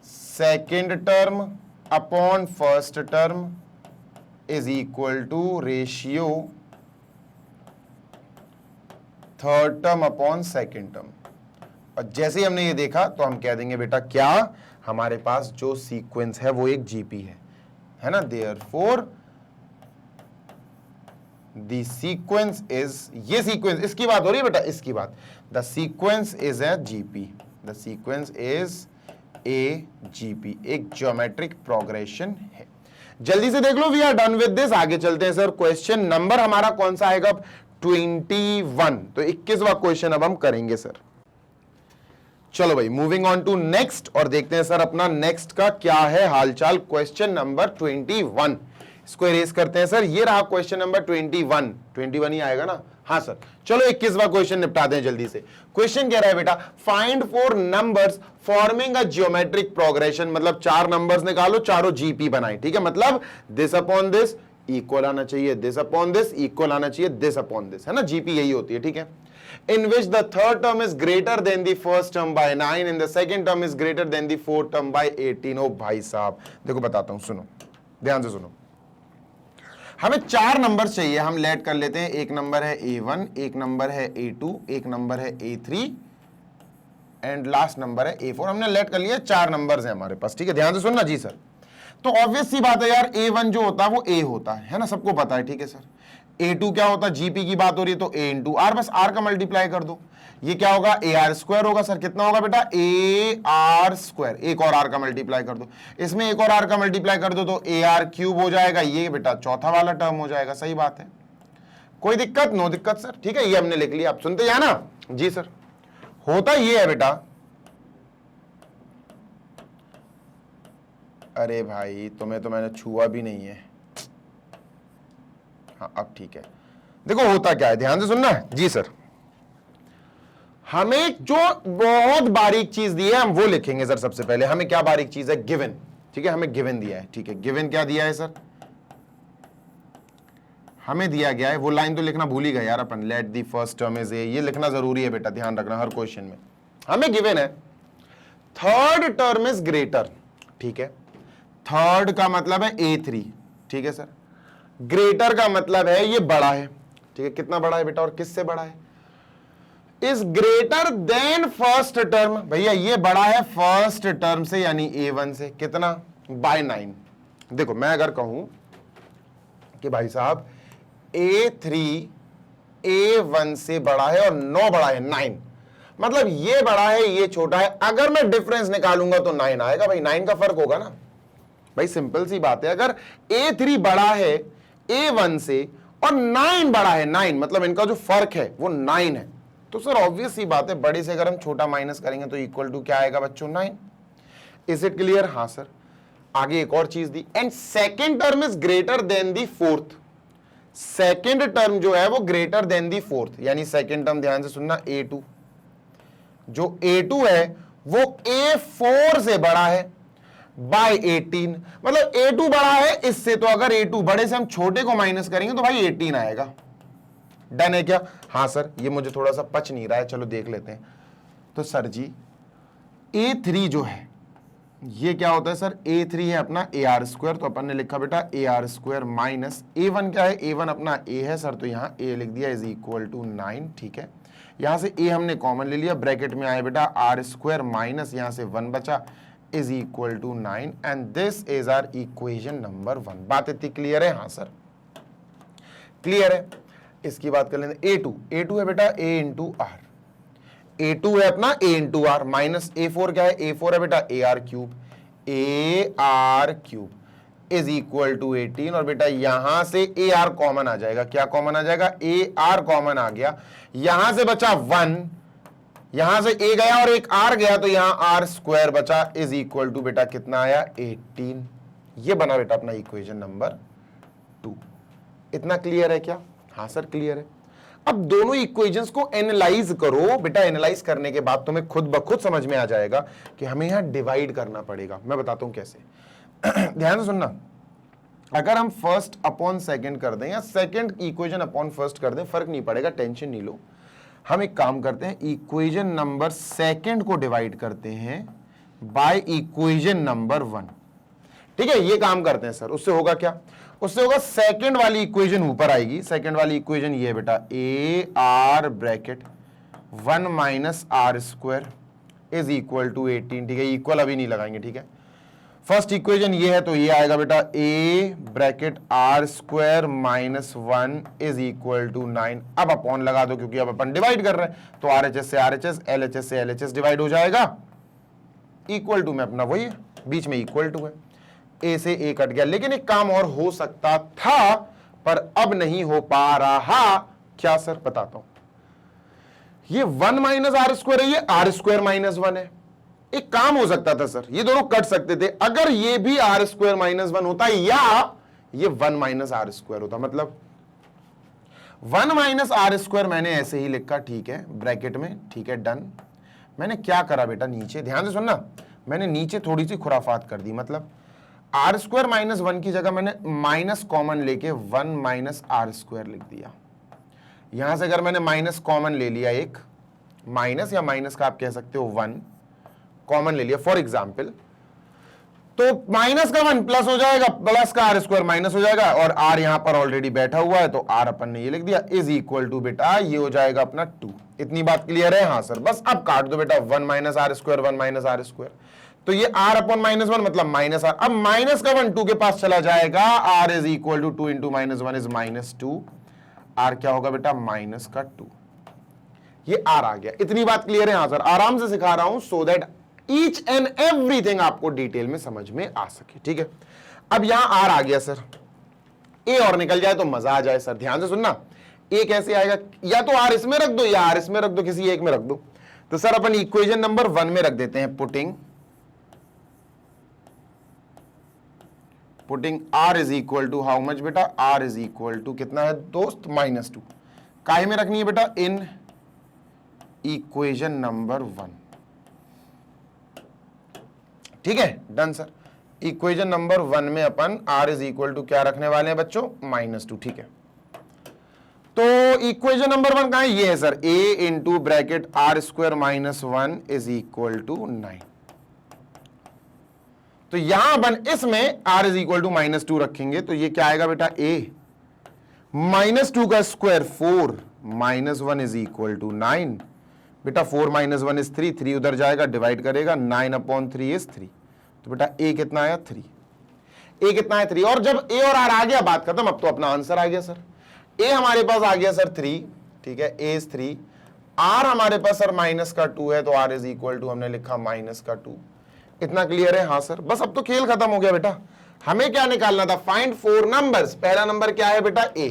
second term upon first term is equal to ratio third term upon second term. और जैसे ही हमने ये देखा तो हम कह देंगे बेटा क्या, हमारे पास जो सीक्वेंस है वो एक जीपी है ना। देयरफॉर द सीक्वेंस इज, ये सीक्वेंस, इसकी बात हो रही है बेटा, इसकी बात, the sequence is a GP, the sequence is a GP, एक ज्योमेट्रिक प्रोग्रेशन है। जल्दी से देख लो, we are done with this, आगे चलते हैं सर। क्वेश्चन नंबर हमारा कौन सा आएगा? 21, तो 21वां क्वेश्चन अब हम करेंगे सर। चलो भाई मूविंग ऑन टू नेक्स्ट, और देखते हैं सर अपना नेक्स्ट का क्या है हालचाल। क्वेश्चन नंबर 21, इसको इरेज करते हैं सर। ये रहा क्वेश्चन नंबर 21 ही आएगा ना? हाँ सर। चलो 21वां क्वेश्चन निपटाते हैं जल्दी से। क्वेश्चन कह रहा है बेटा, find 4 numbers forming a geometric progression, मतलब 4 नंबर्स निकालो, चारों जीपी बनाए, ठीक है। मतलब दिस अपॉन दिस इक्वल आना चाहिए, दिस अपॉन दिस इक्वल आना चाहिए, दिस अपॉन दिस, है ना, जीपी यही होती है, ठीक है। In which the third term is greater than the first term by 9 and the second term is greater than the fourth term by 18। ओ भाई साहब देखो बताता हूं, सुनो ध्यान से सुनो। हमें 4 नंबर चाहिए, हम लेट कर लेते हैं। एक नंबर है A1, एक नंबर है A2, एक नंबर है A3 एंड लास्ट नंबर है A4। हमने लेट कर लिया, 4 नंबर्स हैं हमारे पास, ठीक है। ध्यान से सुनना जी सर। तो ऑब्वियस सी बात है यार, A1 जो होता है वो A होता है ना, सबको पता है, ठीक है सर। A2 क्या होता है, जीपी की बात हो रही है तो A इंटू आर, बस आर का मल्टीप्लाई कर दो। ये क्या होगा, AR स्क्वायर होगा सर। कितना होगा बेटा, AR स्क्वायर। एक और आर का मल्टीप्लाई कर दो, इसमें एक और आर का मल्टीप्लाई कर दो तो AR क्यूब हो जाएगा। ये बेटा चौथा वाला टर्म हो जाएगा। सही बात है, कोई दिक्कत, नो दिक्कत सर, ठीक है। ये हमने लिख लिया, आप सुनते जाना जी सर। होता ये है बेटा, अरे भाई तुम्हें तो मैंने छुआ भी नहीं है। हाँ अब ठीक है। देखो होता क्या है, ध्यान से सुनना है जी सर। हमें जो बहुत बारीक चीज दी है हम वो लिखेंगे सर। सबसे पहले हमें क्या बारीक चीज है, गिवन, ठीक है। हमें गिवन दिया है, ठीक है। गिवन क्या दिया है सर, हमें दिया गया है, वो लाइन तो लिखना भूल ही गए यार अपन, let the first term is a. ये लिखना जरूरी है बेटा, ध्यान रखना हर क्वेश्चन में। हमें गिवन है थर्ड टर्म इज ग्रेटर, ठीक है। थर्ड का मतलब है A3, ठीक है सर। ग्रेटर का मतलब है ये बड़ा है, ठीक है। कितना बड़ा है बेटा और किससे बड़ा है, is greater then first term. भैया ये बड़ा है फर्स्ट टर्म से यानी A1 से। कितना, बाय 9। देखो मैं अगर कहूं कि भाई साहब A3 A1 से बड़ा है और 9 बड़ा है 9, मतलब ये बड़ा है ये छोटा है। अगर मैं डिफरेंस निकालूंगा तो 9 आएगा भाई, 9 का फर्क होगा ना भाई, सिंपल सी बात है। अगर A3 बड़ा है A1 से और 9 बड़ा है 9, मतलब इनका जो फर्क है वो 9 है, तो सर ऑब्वियस सी बात है बड़े से अगर हम छोटा माइनस करेंगे तो इक्वल टू क्या आएगा बच्चों, 9। इज इट क्लियर, हाँ सर। आगे एक और चीज दी, and second term is greater than the fourth. Second term जो है वो ग्रेटर देन दी फोर्थ, यानी सेकेंड टर्म ध्यान से सुनना A2, जो A2 है वो A4 से बड़ा है बाय 18, मतलब A2 बड़ा है इससे, तो अगर A2 बड़े से हम छोटे को माइनस करेंगे तो भाई 18 आएगा। डन है क्या, हाँ सर। ये मुझे थोड़ा सा पच नहीं रहा है, चलो देख लेते हैं। तो सर जी A3 जो है ये क्या होता है सर, A3 है अपना AR स्क्वायर, तो अपन ने लिखा बेटा AR स्क्वायर माइनस A1 क्या है, A1 अपना A है सर, तो यहाँ A लिख दिया इज इक्वल टू 9, ठीक है। यहां से A हमने कॉमन ले लिया, ब्रैकेट में आए बेटा R स्क्वायर माइनस यहां से 1 बचा is equal to 9, and this is our equation number 1। बात इतनी क्लियर है, हाँ सर क्लियर है। इसकी बात कर लेते A2 है बेटा A इंटू आर, A2 है अपना A into are minus A4 क्या है, A4 है बेटा AR cube, AR cube is equal to 18, और बेटा यहां से AR कॉमन आ जाएगा। क्या कॉमन आ जाएगा, AR कॉमन आ गया, यहां से बचा 1, यहां से A गया और एक R गया, तो यहां R स्क्वायर बचा इज इक्वल टू बेटा कितना आया 18। ये बना बेटा अपना इक्वेशन नंबर 2। इतना क्लियर है क्या, हाँ सर क्लियर है। अब दोनों इक्वेशंस को एनालाइज करो बेटा, एनालाइज करने के बाद तुम्हें खुद ब खुद समझ में आ जाएगा कि हमें यहां डिवाइड करना पड़ेगा। मैं बताता हूं कैसे। ध्यान से सुनना, अगर हम फर्स्ट अपॉन सेकंड कर दें या सेकंड इक्वेशन अपॉन फर्स्ट कर दें, फर्क नहीं पड़ेगा, टेंशन नहीं लो। हम एक काम करते हैं, इक्वेशन नंबर सेकंड को डिवाइड करते हैं बाय इक्वेशन नंबर 1, ठीक है। ये काम करते हैं सर, उससे होगा क्या, उससे होगा सेकंड वाली इक्वेशन ऊपर आएगी। सेकंड वाली इक्वेशन ये बेटा AR bracket 1 minus R square is equal to 18, ठीक है। इक्वल अभी नहीं लगाएंगे, ठीक है। फर्स्ट इक्वेशन ये है, तो ये आएगा बेटा A bracket R square minus 1 is equal to 9। अब अपॉन लगा दो, क्योंकि अब अपन डिवाइड कर रहे हैं, तो RHS से RHS, LHS से LHS डिवाइड हो जाएगा। इक्वल टू में अपना वही है, बीच में इक्वल टू है, A से A कट गया। लेकिन एक काम और हो सकता था पर अब नहीं हो पा रहा, क्या सर, बताता हूं। ये 1 माइनस आर स्क्वायर है, ये R स्क्वायर माइनस 1 है। एक काम हो सकता था सर, ये दोनों कट सकते थे, अगर ये भी R स्क्वायर माइनस 1 होता या ये 1 माइनस आर स्क्वायर होता, मतलब 1 माइनस आर स्क्वायर मैंने ऐसे ही लिखा, ठीक है, ब्रैकेट में, ठीक है, डन। मैंने क्या करा बेटा, नीचे ध्यान से सुनना, मैंने नीचे थोड़ी सी खुराफात कर दी, मतलब आर स्क्वायर माइनस 1 की जगह मैंने माइनस कॉमन लेके 1 माइनस आर स्क्वायर लिख दिया। यहां से अगर मैंने माइनस कॉमन ले लिया, एक माइनस या माइनस का आप कह सकते हो 1 कॉमन ले लिया फॉर एग्जाम्पल, तो माइनस का 1 प्लस हो जाएगा, प्लस का आर स्क्वायर माइनस हो जाएगा, और आर यहां पर ऑलरेडी बैठा हुआ है तो आर अपन ने ये लिख दिया इज इक्वल टू बेटा ये हो जाएगा अपना 2। इतनी बात क्लियर है? हाँ सर, बस अब काट दो बेटा, 1 minus R square 1 minus R square, तो ये r अपॉन माइनस 1 मतलब माइनस आर। अब माइनस का 1 2 के पास चला जाएगा, r is equal to 2 into minus 1 is minus 2, r क्या होगा बेटा माइनस का 2, ये r आ गया। इतनी बात क्लियर है? हाँ सर, आराम से सिखा रहा हूं so that each and everything आपको डिटेल में समझ में आ सके, ठीक है। अब यहां r आ गया सर, a और निकल जाए तो मजा आ जाए सर। ध्यान से सुनना, a कैसे आएगा, या तो r इसमें रख दो या r इसमें रख दो, किसी एक में रख दो। तो सर अपन इक्वेशन नंबर 1 में रख देते हैं, putting r is equal to how much बेटा, r इज इक्वल टू कितना है दोस्त -2। काहे में रखनी है बेटा, इन इक्वेशन नंबर 1, ठीक है, डन सर। इक्वेशन नंबर 1 में अपन r इज इक्वल टू क्या रखने वाले हैं बच्चों, -2, ठीक है। तो इक्वेशन नंबर 1 कहां है, ये है sir, a into bracket r square minus 1 is equal to 9। तो यहां अपन इसमें r इज इक्वल टू -2 रखेंगे, तो ये क्या आएगा बेटा, a -2 का स्क्वायर 4 -1 इज इक्वल टू 9। बेटा 4 - 1 इज 3, 3 उधर जाएगा, डिवाइड करेगा, 9/3 इज 3। तो बेटा a कितना आया 3, a कितना है 3। और जब a और r आ गया बात खत्म, अब तो अपना आंसर आ गया सर। a हमारे पास आ गया सर 3, ठीक है, a इज 3, r हमारे पास सर माइनस का 2 है, तो r इज इक्वल टू हमने लिखा माइनस का 2। इतना क्लियर है? हाँ सर, बस अब तो खेल खत्म हो गया बेटा। हमें क्या निकालना था, फाइंड 4 नंबर्स। पहला नंबर क्या है बेटा, a,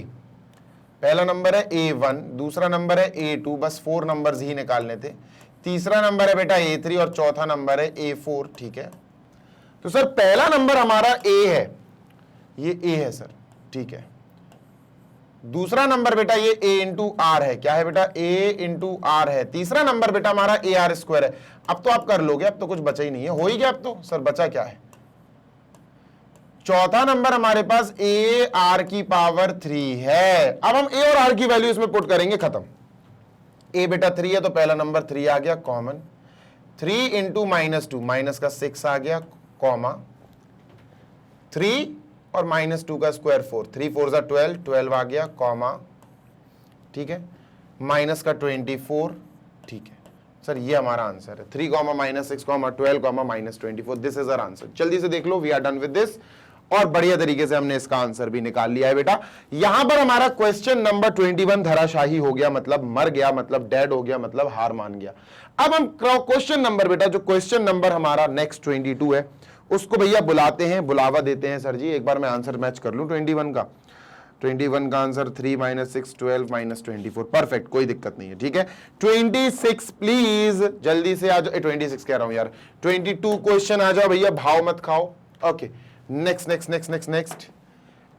पहला नंबर है a1, दूसरा नंबर है a2, बस 4 नंबर्स ही निकालने थे। तीसरा नंबर है बेटा a3 और चौथा नंबर है a4, ठीक है। तो सर पहला नंबर हमारा a है, ये a है सर, ठीक है। दूसरा नंबर बेटा ये a इंटू आर है, क्या है बेटा, a इंटू आर है। तीसरा नंबर बेटा हमारा a आर स्क्वायर है। अब तो आप कर लोगे, अब तो कुछ बचा ही नहीं है, हो ही गया अब तो। सर बचा क्या है, चौथा नंबर हमारे पास a आर की पावर 3 है। अब हम a और r की वैल्यू इसमें पुट करेंगे, खत्म। a बेटा 3 है तो पहला नंबर 3 आ गया कॉमन, 3 इंटू -2 माइनस का 6 आ गया, कॉमा 3 और -2 का स्क्वायर 4, 3 4 जा 12, 12 आ गया, कॉमा, ठीक है, माइनस का 24, ठीक है सर, ये हमारा आंसर है। 3, -6, -12, -24, दिस इज आवर आंसर। जल्दी से देख लो, we are done with this, और बढ़िया तरीके से हमने इसका आंसर भी निकाल लिया है बेटा। यहां पर हमारा क्वेश्चन नंबर 21 धराशाही हो गया, मतलब मर गया, मतलब डेड हो गया, मतलब हार मान गया। अब हम क्वेश्चन नंबर बेटा, जो क्वेश्चन नंबर हमारा नेक्स्ट 22 है, उसको भैया बुलाते हैं, बुलावा देते हैं। सर जी एक बार मैं आंसर मैच कर लूं 21 का। 21 का आंसर 3 - 6 12 -24, परफेक्ट, कोई दिक्कत नहीं है, ठीक है। 26 प्लीज, जल्दी से आ जाओ। 26 कह रहा हूं यार, 22 क्वेश्चन आ जाओ भैया, भाव मत खाओ। Okay, next.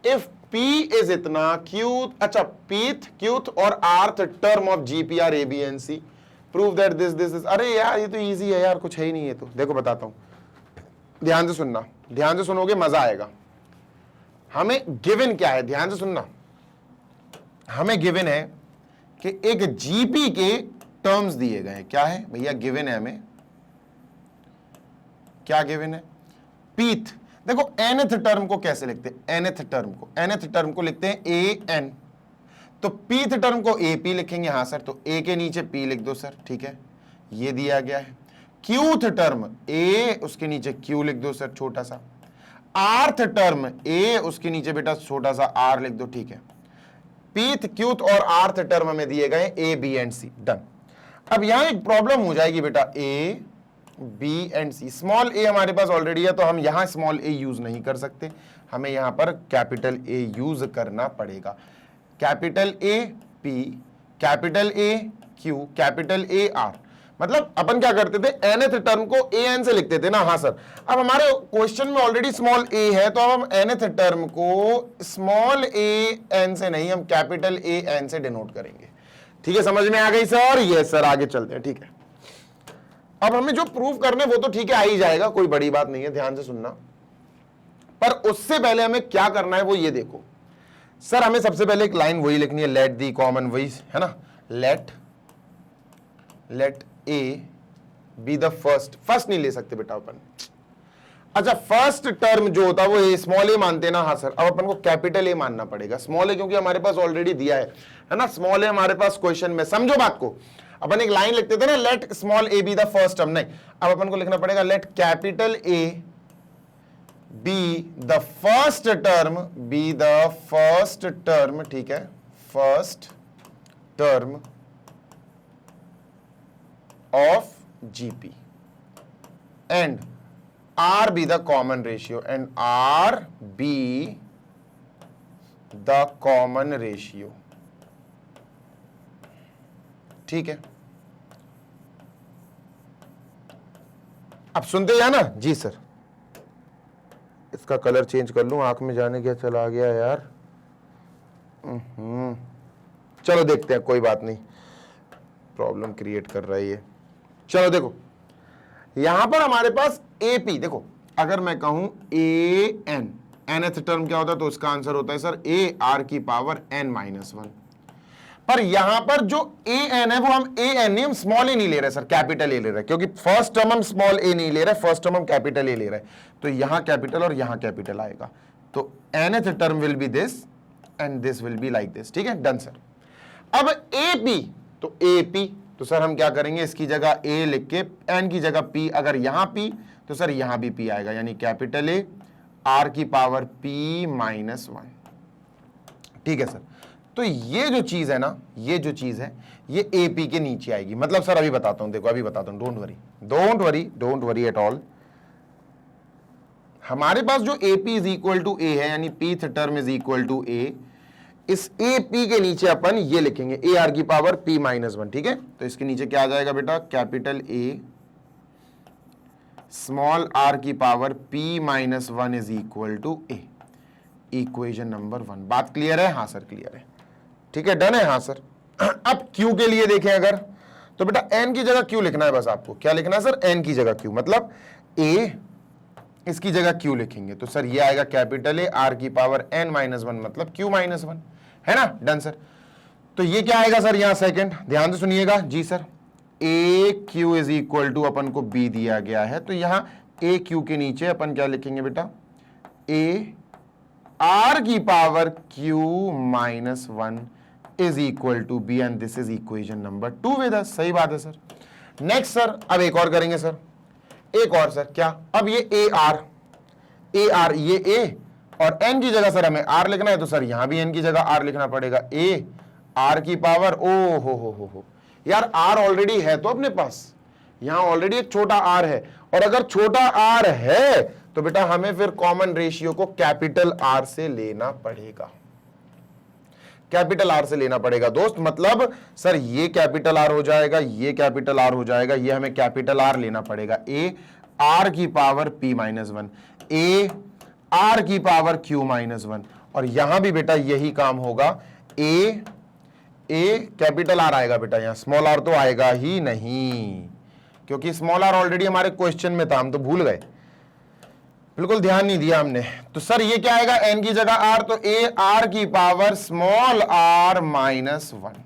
If P is इतना, Q, अच्छा pth, Qth और rth term of GPR ABNC, prove that this is, अरे यार ये तो इजी है यार, कुछ है ही नहीं है। तो देखो बताता हूं, ध्यान से सुनना, ध्यान से सुनोगे मजा आएगा। हमें गिवन क्या है, ध्यान से सुनना, हमें गिवन है कि एक जीपी के टर्म्स दिए गए हैं। क्या है भैया गिवन है हमें, क्या गिवन है, पीथ। देखो nth टर्म को कैसे लिखते हैं, nth टर्म को लिखते हैं an, तो pth टर्म को ap लिखेंगे। हाँ सर, तो a के नीचे p लिख दो सर, ठीक है, ये दिया गया है। qth टर्म a, उसके नीचे q लिख दो सर, छोटा सा। rth टर्म a, उसके नीचे बेटा छोटा सा r लिख दो, ठीक है। pth, qth और rth टर्म हमें दिए गए a, b and c, done. अब यहां एक प्रॉब्लम हो जाएगी बेटा, a, b and c। Small a हमारे पास ऑलरेडी है, तो हम यहां स्मॉल a यूज नहीं कर सकते, हमें यहां पर कैपिटल A यूज करना पड़ेगा। Capital A P, capital A Q, capital A R। मतलब अपन क्या करते थे, nth टर्म को an से लिखते थे ना। हाँ सर, अब हमारे क्वेश्चन में ऑलरेडी स्मॉल a है, तो अब हम nth टर्म को स्मॉल a n से नहीं, हम कैपिटल A n से डिनोट करेंगे। ठीक है, समझ में आ गई सर? यस सर, आगे चलते हैं, ठीक है। अब हमें जो प्रूव करने वो तो ठीक है आ ही जाएगा, कोई बड़ी बात नहीं है, ध्यान से सुनना। पर उससे पहले हमें क्या करना है वो ये देखो सर। हमें सबसे पहले एक लाइन वही लिखनी है, लेट दी कॉमन, वही है ना, let A be the first नहीं ले सकते बेटा अपन। अच्छा, फर्स्ट टर्म जो होता है वो स्मॉल ए मानते हैं ना? हाँ सर। अब अपन को कैपिटल ए मानना पड़ेगा, स्मॉल ए क्योंकि हमारे पास ऑलरेडी दिया है ना, स्मॉल ए हमारे पास क्वेश्चन में। समझो बात को, अपन एक लाइन लिखते थे ना, let small A be the first term. नहीं, अब अपन को लिखना पड़ेगा let capital A be the first term, B the first term, ठीक है, first term of GP and R be the common ratio and R be the common ratio, ठीक है। अब सुनते हैं ना? जी सर। इसका कलर चेंज कर लूं, आंख में जाने क्या चला गया यार। चलो देखते हैं, कोई बात नहीं, प्रॉब्लम क्रिएट कर रहा है ये। चलो देखो, यहां पर हमारे पास एपी, देखो अगर मैं कहूं ए एन, nth टर्म क्या होता है तो उसका आंसर होता है सर ए आर की पावर n माइनस 1। पर यहां पर जो ए एन है वो हम ए एन नहीं, हम स्मॉल ए नहीं ले रहे सर, कैपिटल ए ले रहे, क्योंकि फर्स्ट टर्म हम स्मॉल ए नहीं ले रहे, फर्स्ट टर्म हम कैपिटल ए ले रहे, तो यहां कैपिटल और यहां कैपिटल आएगा, तो nth term will be this and this will be like this, ठीक है, डन सर। अब एपी, तो एपी, तो सर हम क्या करेंगे, इसकी जगह ए लिख के एन की जगह पी, अगर यहां पी तो सर यहां भी पी आएगा, यानी कैपिटल ए आर की पावर पी माइनस 1, ठीक है सर। तो ये जो चीज है ना, ये जो चीज है ये ए पी के नीचे आएगी। मतलब सर अभी बताता हूं, देखो अभी बताता हूं, डोंट वरी एट ऑल। हमारे पास जो a p is equal to a है, यानी pth term is equal to a, इस ए पी के नीचे अपन ये लिखेंगे ए आर की पावर पी माइनस 1, ठीक है। तो इसके नीचे क्या आ जाएगा बेटा, कैपिटल ए स्मॉल आर की power P minus 1 is equal to A, equation number 1। बात क्लियर है? हाँ सर क्लियर है, ठीक है, डन है, हाँ सर। अब क्यू के लिए देखें अगर, तो बेटा एन की जगह क्यू लिखना है, बस आपको क्या लिखना है सर, एन की जगह क्यू, मतलब ए, इसकी जगह क्यू लिखेंगे, तो सर ये आएगा कैपिटल ए आर की पावर एन माइनस 1, मतलब क्यू माइनस 1, है ना, डन सर। तो ये क्या आएगा सर यहां सेकंड, ध्यान से सुनिएगा जी sir, a q is equal to अपन को बी दिया गया है, तो यहां ए क्यू के नीचे अपन क्या लिखेंगे बेटा, ए आर की power Q minus 1 is equal to B and this is equation number 2 with us. सही बात है सर। नेक्स्ट सर, अब एक और करेंगे सर, एक और सर, क्या, अब ये ए आर ये ए और एन की जगह सर हमें आर लिखना है, तो सर यहां भी एन की जगह आर लिखना पड़ेगा, ए आर की पावर, ओ हो यार आर ऑलरेडी है तो अपने पास, यहां ऑलरेडी एक छोटा आर है, और अगर छोटा आर है तो बेटा हमें फिर कॉमन रेशियो को कैपिटल आर से लेना पड़ेगा, कैपिटल आर से लेना पड़ेगा दोस्त। मतलब सर ये कैपिटल आर हो जाएगा, ये कैपिटल आर हो जाएगा, ये हमें कैपिटल आर लेना पड़ेगा, ए आर की power P minus 1, A R की पावर क्यू माइनस 1, और यहां भी बेटा यही काम होगा, ए कैपिटल आर आएगा बेटा, यहां स्मॉल आर तो आएगा ही नहीं, क्योंकि स्मॉल आर ऑलरेडी हमारे क्वेश्चन में था, हम तो भूल गए, बिल्कुल ध्यान नहीं दिया हमने। तो सर ये क्या आएगा, एन की जगह आर, तो ए आर की पावर स्मॉल आर माइनस 1।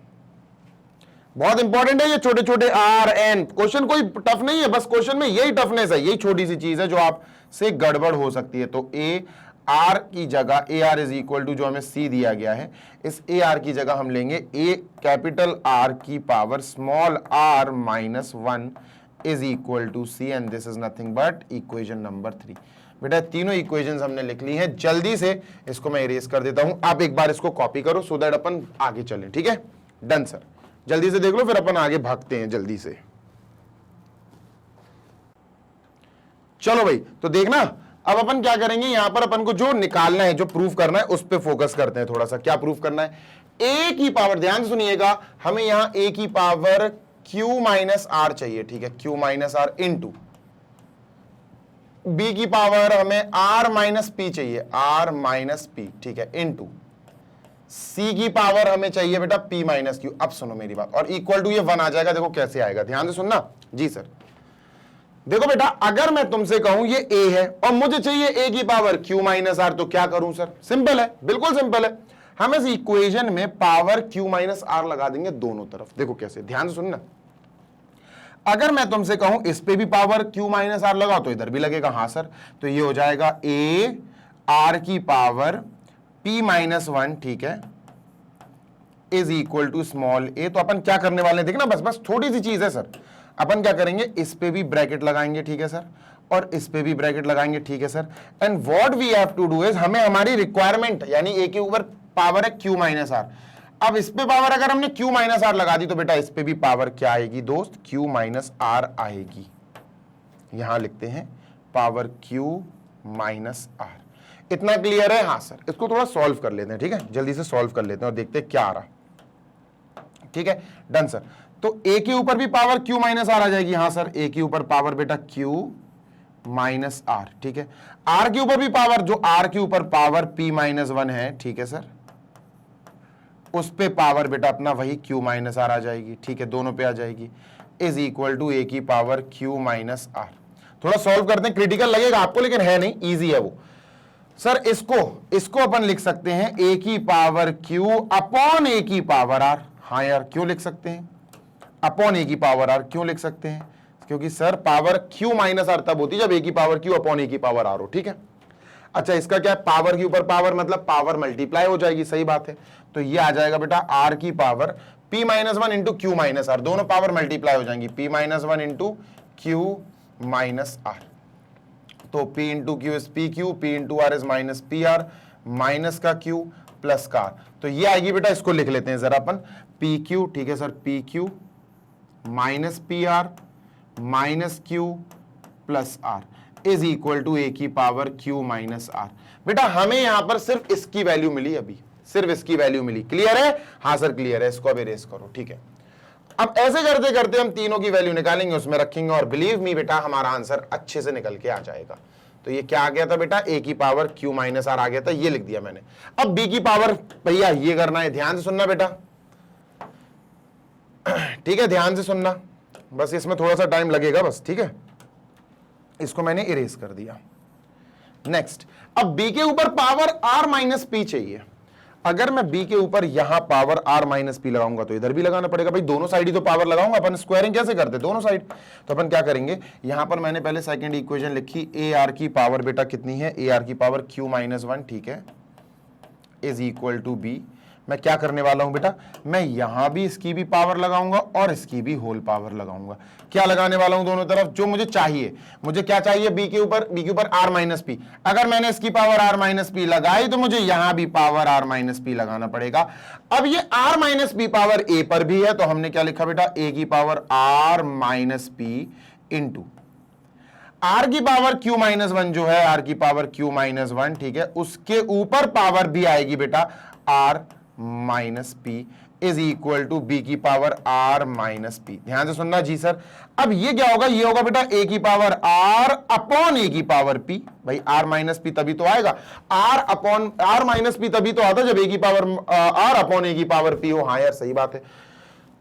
बहुत इंपॉर्टेंट है ये छोटे छोटे आर एन, क्वेश्चन कोई टफ नहीं है, बस क्वेश्चन में यही टफनेस है, यही छोटी सी चीज है जो आपसे गड़बड़ हो सकती है। तो ए आर की जगह, A R is equal to जो हमें सी दिया गया है, इस ए आर की जगह हम लेंगे ए कैपिटल आर की power small R minus 1 is equal to C, and this is nothing but equation number 3। बेटा तीनों इक्वेशंस हमने लिख ली हैं, जल्दी से इसको मैं इरेज कर देता हूं, आप एक बार इसको कॉपी करो सो दैट अपन आगे चलें, ठीक है, डन सर। जल्दी से देख लो फिर अपन आगे भागते हैं जल्दी से। चलो भाई, तो देखना अब अपन क्या करेंगे, यहां पर अपन को जो निकालना है, जो प्रूफ करना है, उस पर फोकस करते हैं थोड़ा सा। क्या प्रूफ करना है, ए की पावर, ध्यान से सुनिएगा, हमें यहां ए की पावर क्यू माइनस आर चाहिए, ठीक है, Q minus R into B की पावर हमें आर माइनस पी चाहिए, आर माइनस पी, ठीक है, इंटू सी की पावर हमें चाहिए बेटा पी माइनस क्यू। अब सुनो मेरी बात, और इक्वल टू ये 1 आ जाएगा, देखो कैसे आएगा, ध्यान से सुनना जी सर। देखो बेटा अगर मैं तुमसे कहूं ये ए है और मुझे चाहिए ए की पावर क्यू माइनस आर, तो क्या करूं सर, सिंपल है, बिल्कुल सिंपल है, हम इस इक्वेशन में पावर क्यू माइनस आर लगा देंगे दोनों तरफ। देखो कैसे, ध्यान से सुनना, अगर मैं तुमसे कहूं इस पे भी पावर q माइनस आर लगाओ तो इधर भी लगेगा। हाँ सर, तो ये हो जाएगा a r की पावर p माइनस 1, ठीक है, is equal to small a। तो अपन क्या करने वाले हैं देखना, बस बस थोड़ी सी चीज है सर। अपन क्या करेंगे, इस पे भी ब्रैकेट लगाएंगे, ठीक है सर, और इस पे भी ब्रैकेट लगाएंगे, ठीक है sir. And what we have to do is, हमें हमारी रिक्वायरमेंट यानी a के ऊपर पावर है q माइनस आर। अब इस पे पावर अगर हमने q माइनस आर लगा दी तो बेटा इस पे भी पावर क्या आएगी दोस्त, q माइनस आर आएगी। यहां लिखते हैं पावर q माइनस आर। इतना क्लियर है? हाँ सर, इसको थोड़ा सॉल्व कर लेते हैं, ठीक है, जल्दी से सॉल्व कर लेते हैं और देखते हैं क्या आ रहा। ठीक है, डन सर। तो a के ऊपर भी पावर q माइनस आर आ जाएगी। हाँ सर, a के ऊपर पावर बेटा q माइनस आर, ठीक है। r के ऊपर भी पावर, जो r के ऊपर पावर p माइनस 1 है, ठीक है सर, उस पे पावर बेटा अपना वही q माइनस आर आ जाएगी, ठीक है, दोनों पे आ जाएगी, इज इक्वल टू a की पावर q माइनस आर। थोड़ा सॉल्व करते हैं, क्रिटिकल लगेगा आपको लेकिन है नहीं, इजी है वो सर। इसको अपन लिख सकते हैं a की पावर q अपॉन a की पावर r। हाँ यार, क्यों लिख सकते हैं अपॉन a की पावर r, क्यों लिख सकते हैं, क्योंकि sir power q minus R तब होती है जब a की पावर q अपॉन a की पावर r हो, ठीक है। अच्छा, इसका क्या है, पावर के ऊपर पावर मतलब पावर मल्टीप्लाई हो जाएगी, सही बात है। तो ये आ जाएगा बेटा r की power p minus 1 into Q minus R, दोनों पावर मल्टीप्लाई हो जाएंगी, p minus 1 into Q minus R. तो p into Q is P Q, p into R is minus P R, minus का q प्लस का r। तो ये आएगी बेटा, इसको लिख लेते हैं जरा अपन, पी क्यू, ठीक है sir, P Q minus P R minus Q plus R is equal to a की पावर q माइनस आर। बेटा हमें यहां पर सिर्फ इसकी वैल्यू मिली, अभी सिर्फ इसकी वैल्यू मिली। क्लियर है? हाँ सर क्लियर है, इसको अब इरेज करो, ठीक है। अब ऐसे करते करते हम तीनों की वैल्यू निकालेंगे, उसमें रखेंगे और बिलीव मी बेटा हमारा आंसर अच्छे से निकल के आ जाएगा। तो ये क्या आ गया था बेटा, a की पावर q माइनस आर आ गया था, ये लिख दिया मैंने। अब b की पावर भैया ये करना है, ध्यान से सुनना बेटा, ठीक है, ध्यान से सुनना, बस इसमें थोड़ा सा टाइम लगेगा बस, ठीक है। इसको मैंने इरेज कर दिया। नेक्स्ट, अब b के ऊपर पावर r माइनस पी चाहिए। अगर मैं b के ऊपर यहां पावर r माइनस पी लगाऊंगा तो इधर भी लगाना पड़ेगा, भाई दोनों साइड ही तो पावर लगाऊंगा, अपन स्क्वायरिंग कैसे करते, दोनों साइड। तो अपन क्या करेंगे, यहां पर मैंने पहले सेकंड इक्वेशन लिखी, a r की पावर बेटा कितनी है, a r की पावर q माइनस 1, ठीक है, इज इक्वल टू b। मैं क्या करने वाला हूं बेटा, मैं यहां भी इसकी भी पावर लगाऊंगा और इसकी भी होल पावर लगाऊंगा। क्या लगाने वाला हूं दोनों तरफ, जो मुझे चाहिए। मुझे क्या चाहिए, b के ऊपर r माइनस पी। अगर मैंने इसकी पावर r माइनस पी लगाई तो मुझे यहां भी पावर r माइनस पी लगाना पड़ेगा। अब ये r minus P power a पर भी है, तो हमने क्या लिखा बेटा, a की power r minus P into r की पावर q माइनस 1 जो है, r की पावर q माइनस 1, ठीक है, उसके ऊपर पावर भी आएगी बेटा r minus P is equal to b की पावर r माइनस पी। ध्यान से सुनना जी सर। अब ये क्या होगा, ये होगा बेटा a की पावर r अपॉन a की पावर p। भाई r माइनस पी तभी तो आएगा, r माइनस पी तभी तो आता जब a की पावर r अपॉन a की पावर p हो। हाँ यार सही बात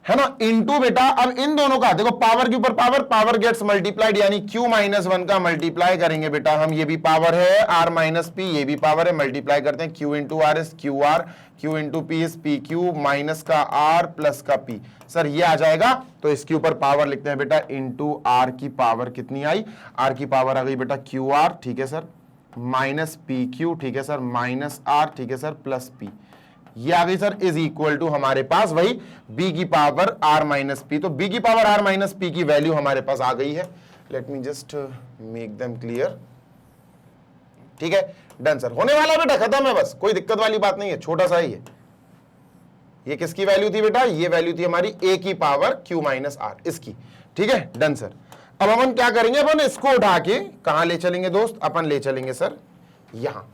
है ना, इनटू बेटा, अब इन दोनों का देखो, पावर के ऊपर पावर, पावर गेट्स मल्टीप्लाइड, यानी q माइनस 1 का मल्टीप्लाई करेंगे बेटा हम, ये भी पावर है r माइनस पी, ये भी पावर है, मल्टीप्लाई करते हैं, q into R is Q R, q into P is P Q minus का r प्लस का p। सर ये आ जाएगा, तो इसके ऊपर पावर लिखते हैं बेटा इंटू r की पावर कितनी आई, r की पावर आ गई बेटा क्यू आर, ठीक है सर, माइनस पी क्यू, ठीक है सर, माइनस r, ठीक है सर, प्लस p। ये आ गई सर, इज इक्वल टू हमारे पास वही b की पावर r माइनस पी। तो b की पावर r माइनस पी की वैल्यू हमारे पास आ गई है। Let me just make them clear, ठीक है, डन सर। होने वाला बेटा, खत्म है, बस कोई दिक्कत वाली बात नहीं है, छोटा सा ही है। ये किसकी वैल्यू थी बेटा, ये वैल्यू थी हमारी a की पावर q माइनस r, इसकी, ठीक है, डन सर। अब अपन क्या करेंगे, अपन इसको उठा के कहां ले चलेंगे दोस्त, अपन ले चलेंगे सर यहां,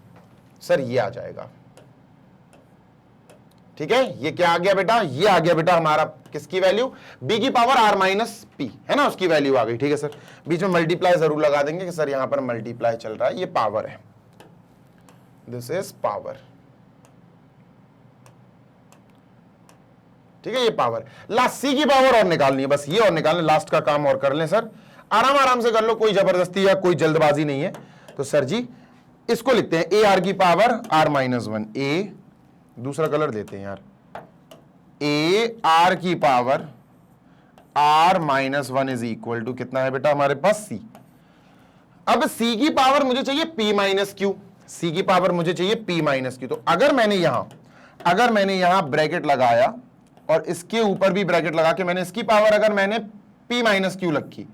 सर ये आ जाएगा, ठीक है। ये क्या आ गया बेटा, ये आ गया बेटा हमारा किसकी वैल्यू, b की पावर r माइनस पी है ना, उसकी वैल्यू आ गई, ठीक है सर। बीच में मल्टीप्लाई जरूर लगा देंगे कि सर यहां पर मल्टीप्लाई चल रहा है, ये पावर है, दिस इज पावर, ठीक है, ये पावर। लास्ट c की पावर और निकालनी है, बस ये और निकालने, लास्ट का काम और कर लें सर, आराम आराम से कर लो, कोई जबरदस्ती या कोई जल्दबाजी नहीं है। तो सर जी इसको लिखते हैं a r की पावर r माइनस 1, a, दूसरा कलर देते हैं यार, a r की power r minus 1 is equal to कितना है बेटा हमारे पास c। अब c की पावर मुझे चाहिए p माइनस क्यू, c की पावर मुझे चाहिए p माइनस क्यू। तो अगर मैंने यहां ब्रैकेट लगाया और इसके ऊपर भी ब्रैकेट लगा के मैंने इसकी पावर अगर मैंने p माइनस क्यू रखी,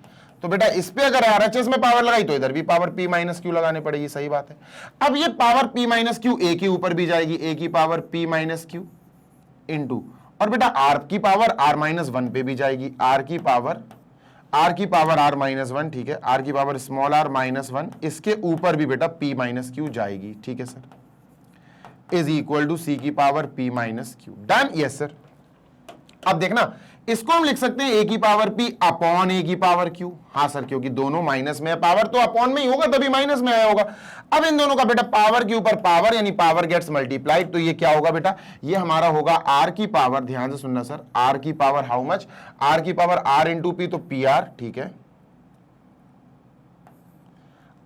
तो बेटा इस पे अगर RHS में पावर लगाई तो इधर भी पावर p माइनस क्यू लगानी पड़ेगी, सही बात है। अब ये power p minus Q a के ऊपर भी जाएगी, a की power p minus Q into, और बेटा r की पावर r माइनस 1 पे भी जाएगी, r की पावर r माइनस 1, ठीक है, r की पावर स्मॉल r माइनस 1, इसके ऊपर भी बेटा p माइनस क्यू जाएगी, ठीक है sir, is equal to c की power p minus q. Done, yes sir. अब देखना इसको हम लिख सकते हैं a की पावर p अपॉन a की पावर q। हाँ सर, क्योंकि दोनों माइनस में है, पावर तो अपॉन में ही होगा तभी माइनस में आया होगा। अब इन दोनों का बेटा पावर के ऊपर पावर यानी पावर गेट्स मल्टीप्लाइड, तो ये क्या होगा बेटा, ये हमारा होगा r की पावर, ध्यान से सुनना सर, r की पावर हाउ मच, r की पावर r इंटू पी, तो पी आर, ठीक है,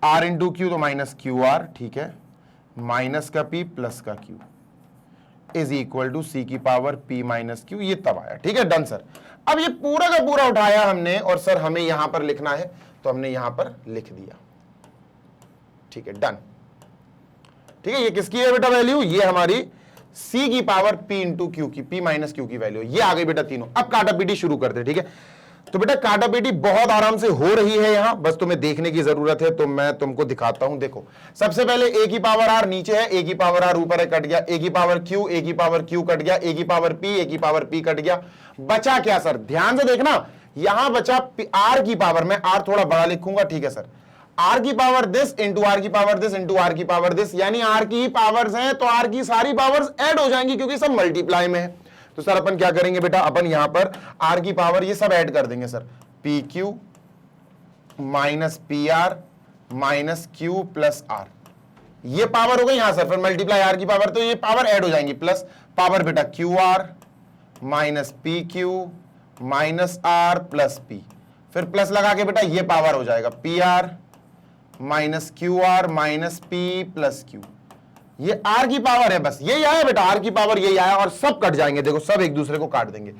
r इंटू क्यू तो माइनस क्यू आर, ठीक है, माइनस का p प्लस का q is equal to c की पावर p माइनस क्यू। ये तब आया, ठीक है, डन सर। अब ये पूरा का पूरा उठाया हमने और सर हमें यहां पर लिखना है तो हमने यहां पर लिख दिया, ठीक है, डन, ठीक है। ये किसकी है बेटा वैल्यू, ये हमारी c की पावर p इंटू क्यू की, p माइनस क्यू की वैल्यू, ये आ गई बेटा तीनों। अब काटा पीटी शुरू करते, ठीक है। तो बेटा काटा पीटी बहुत आराम से हो रही है यहां, बस तुम्हें देखने की जरूरत है, तो मैं तुमको दिखाता हूं। देखो सबसे पहले a की पावर r नीचे है, a की पावर r ऊपर है, कट गया, a की पावर q, a की पावर q कट गया, a की पावर p, a की पावर p कट गया, बचा क्या सर, ध्यान से देखना, यहां बचा r की पावर, मैं r थोड़ा बड़ा लिखूंगा, ठीक है सर, r की पावर दिस इंटू r की पावर दिस इंटू r की पावर दिस, यानी r की पावर्स हैं तो r की सारी पावर्स ऐड हो जाएंगी क्योंकि सब मल्टीप्लाई में है। तो सर अपन क्या करेंगे बेटा, अपन यहां पर r की पावर ये सब ऐड कर देंगे sir, P Q minus P R minus Q plus r, ये पावर हो गई यहां सर, फिर मल्टीप्लाई r की पावर, तो ये पावर ऐड हो जाएंगी, प्लस पावर बेटा q r minus p Q minus r plus p, फिर प्लस लगा के बेटा ये पावर हो जाएगा p are minus q r minus p plus q, ये r की पावर है, बस यही आया बेटा, r की पावर यही आया, और सब कट जाएंगे, देखो सब एक दूसरे को काट देंगे,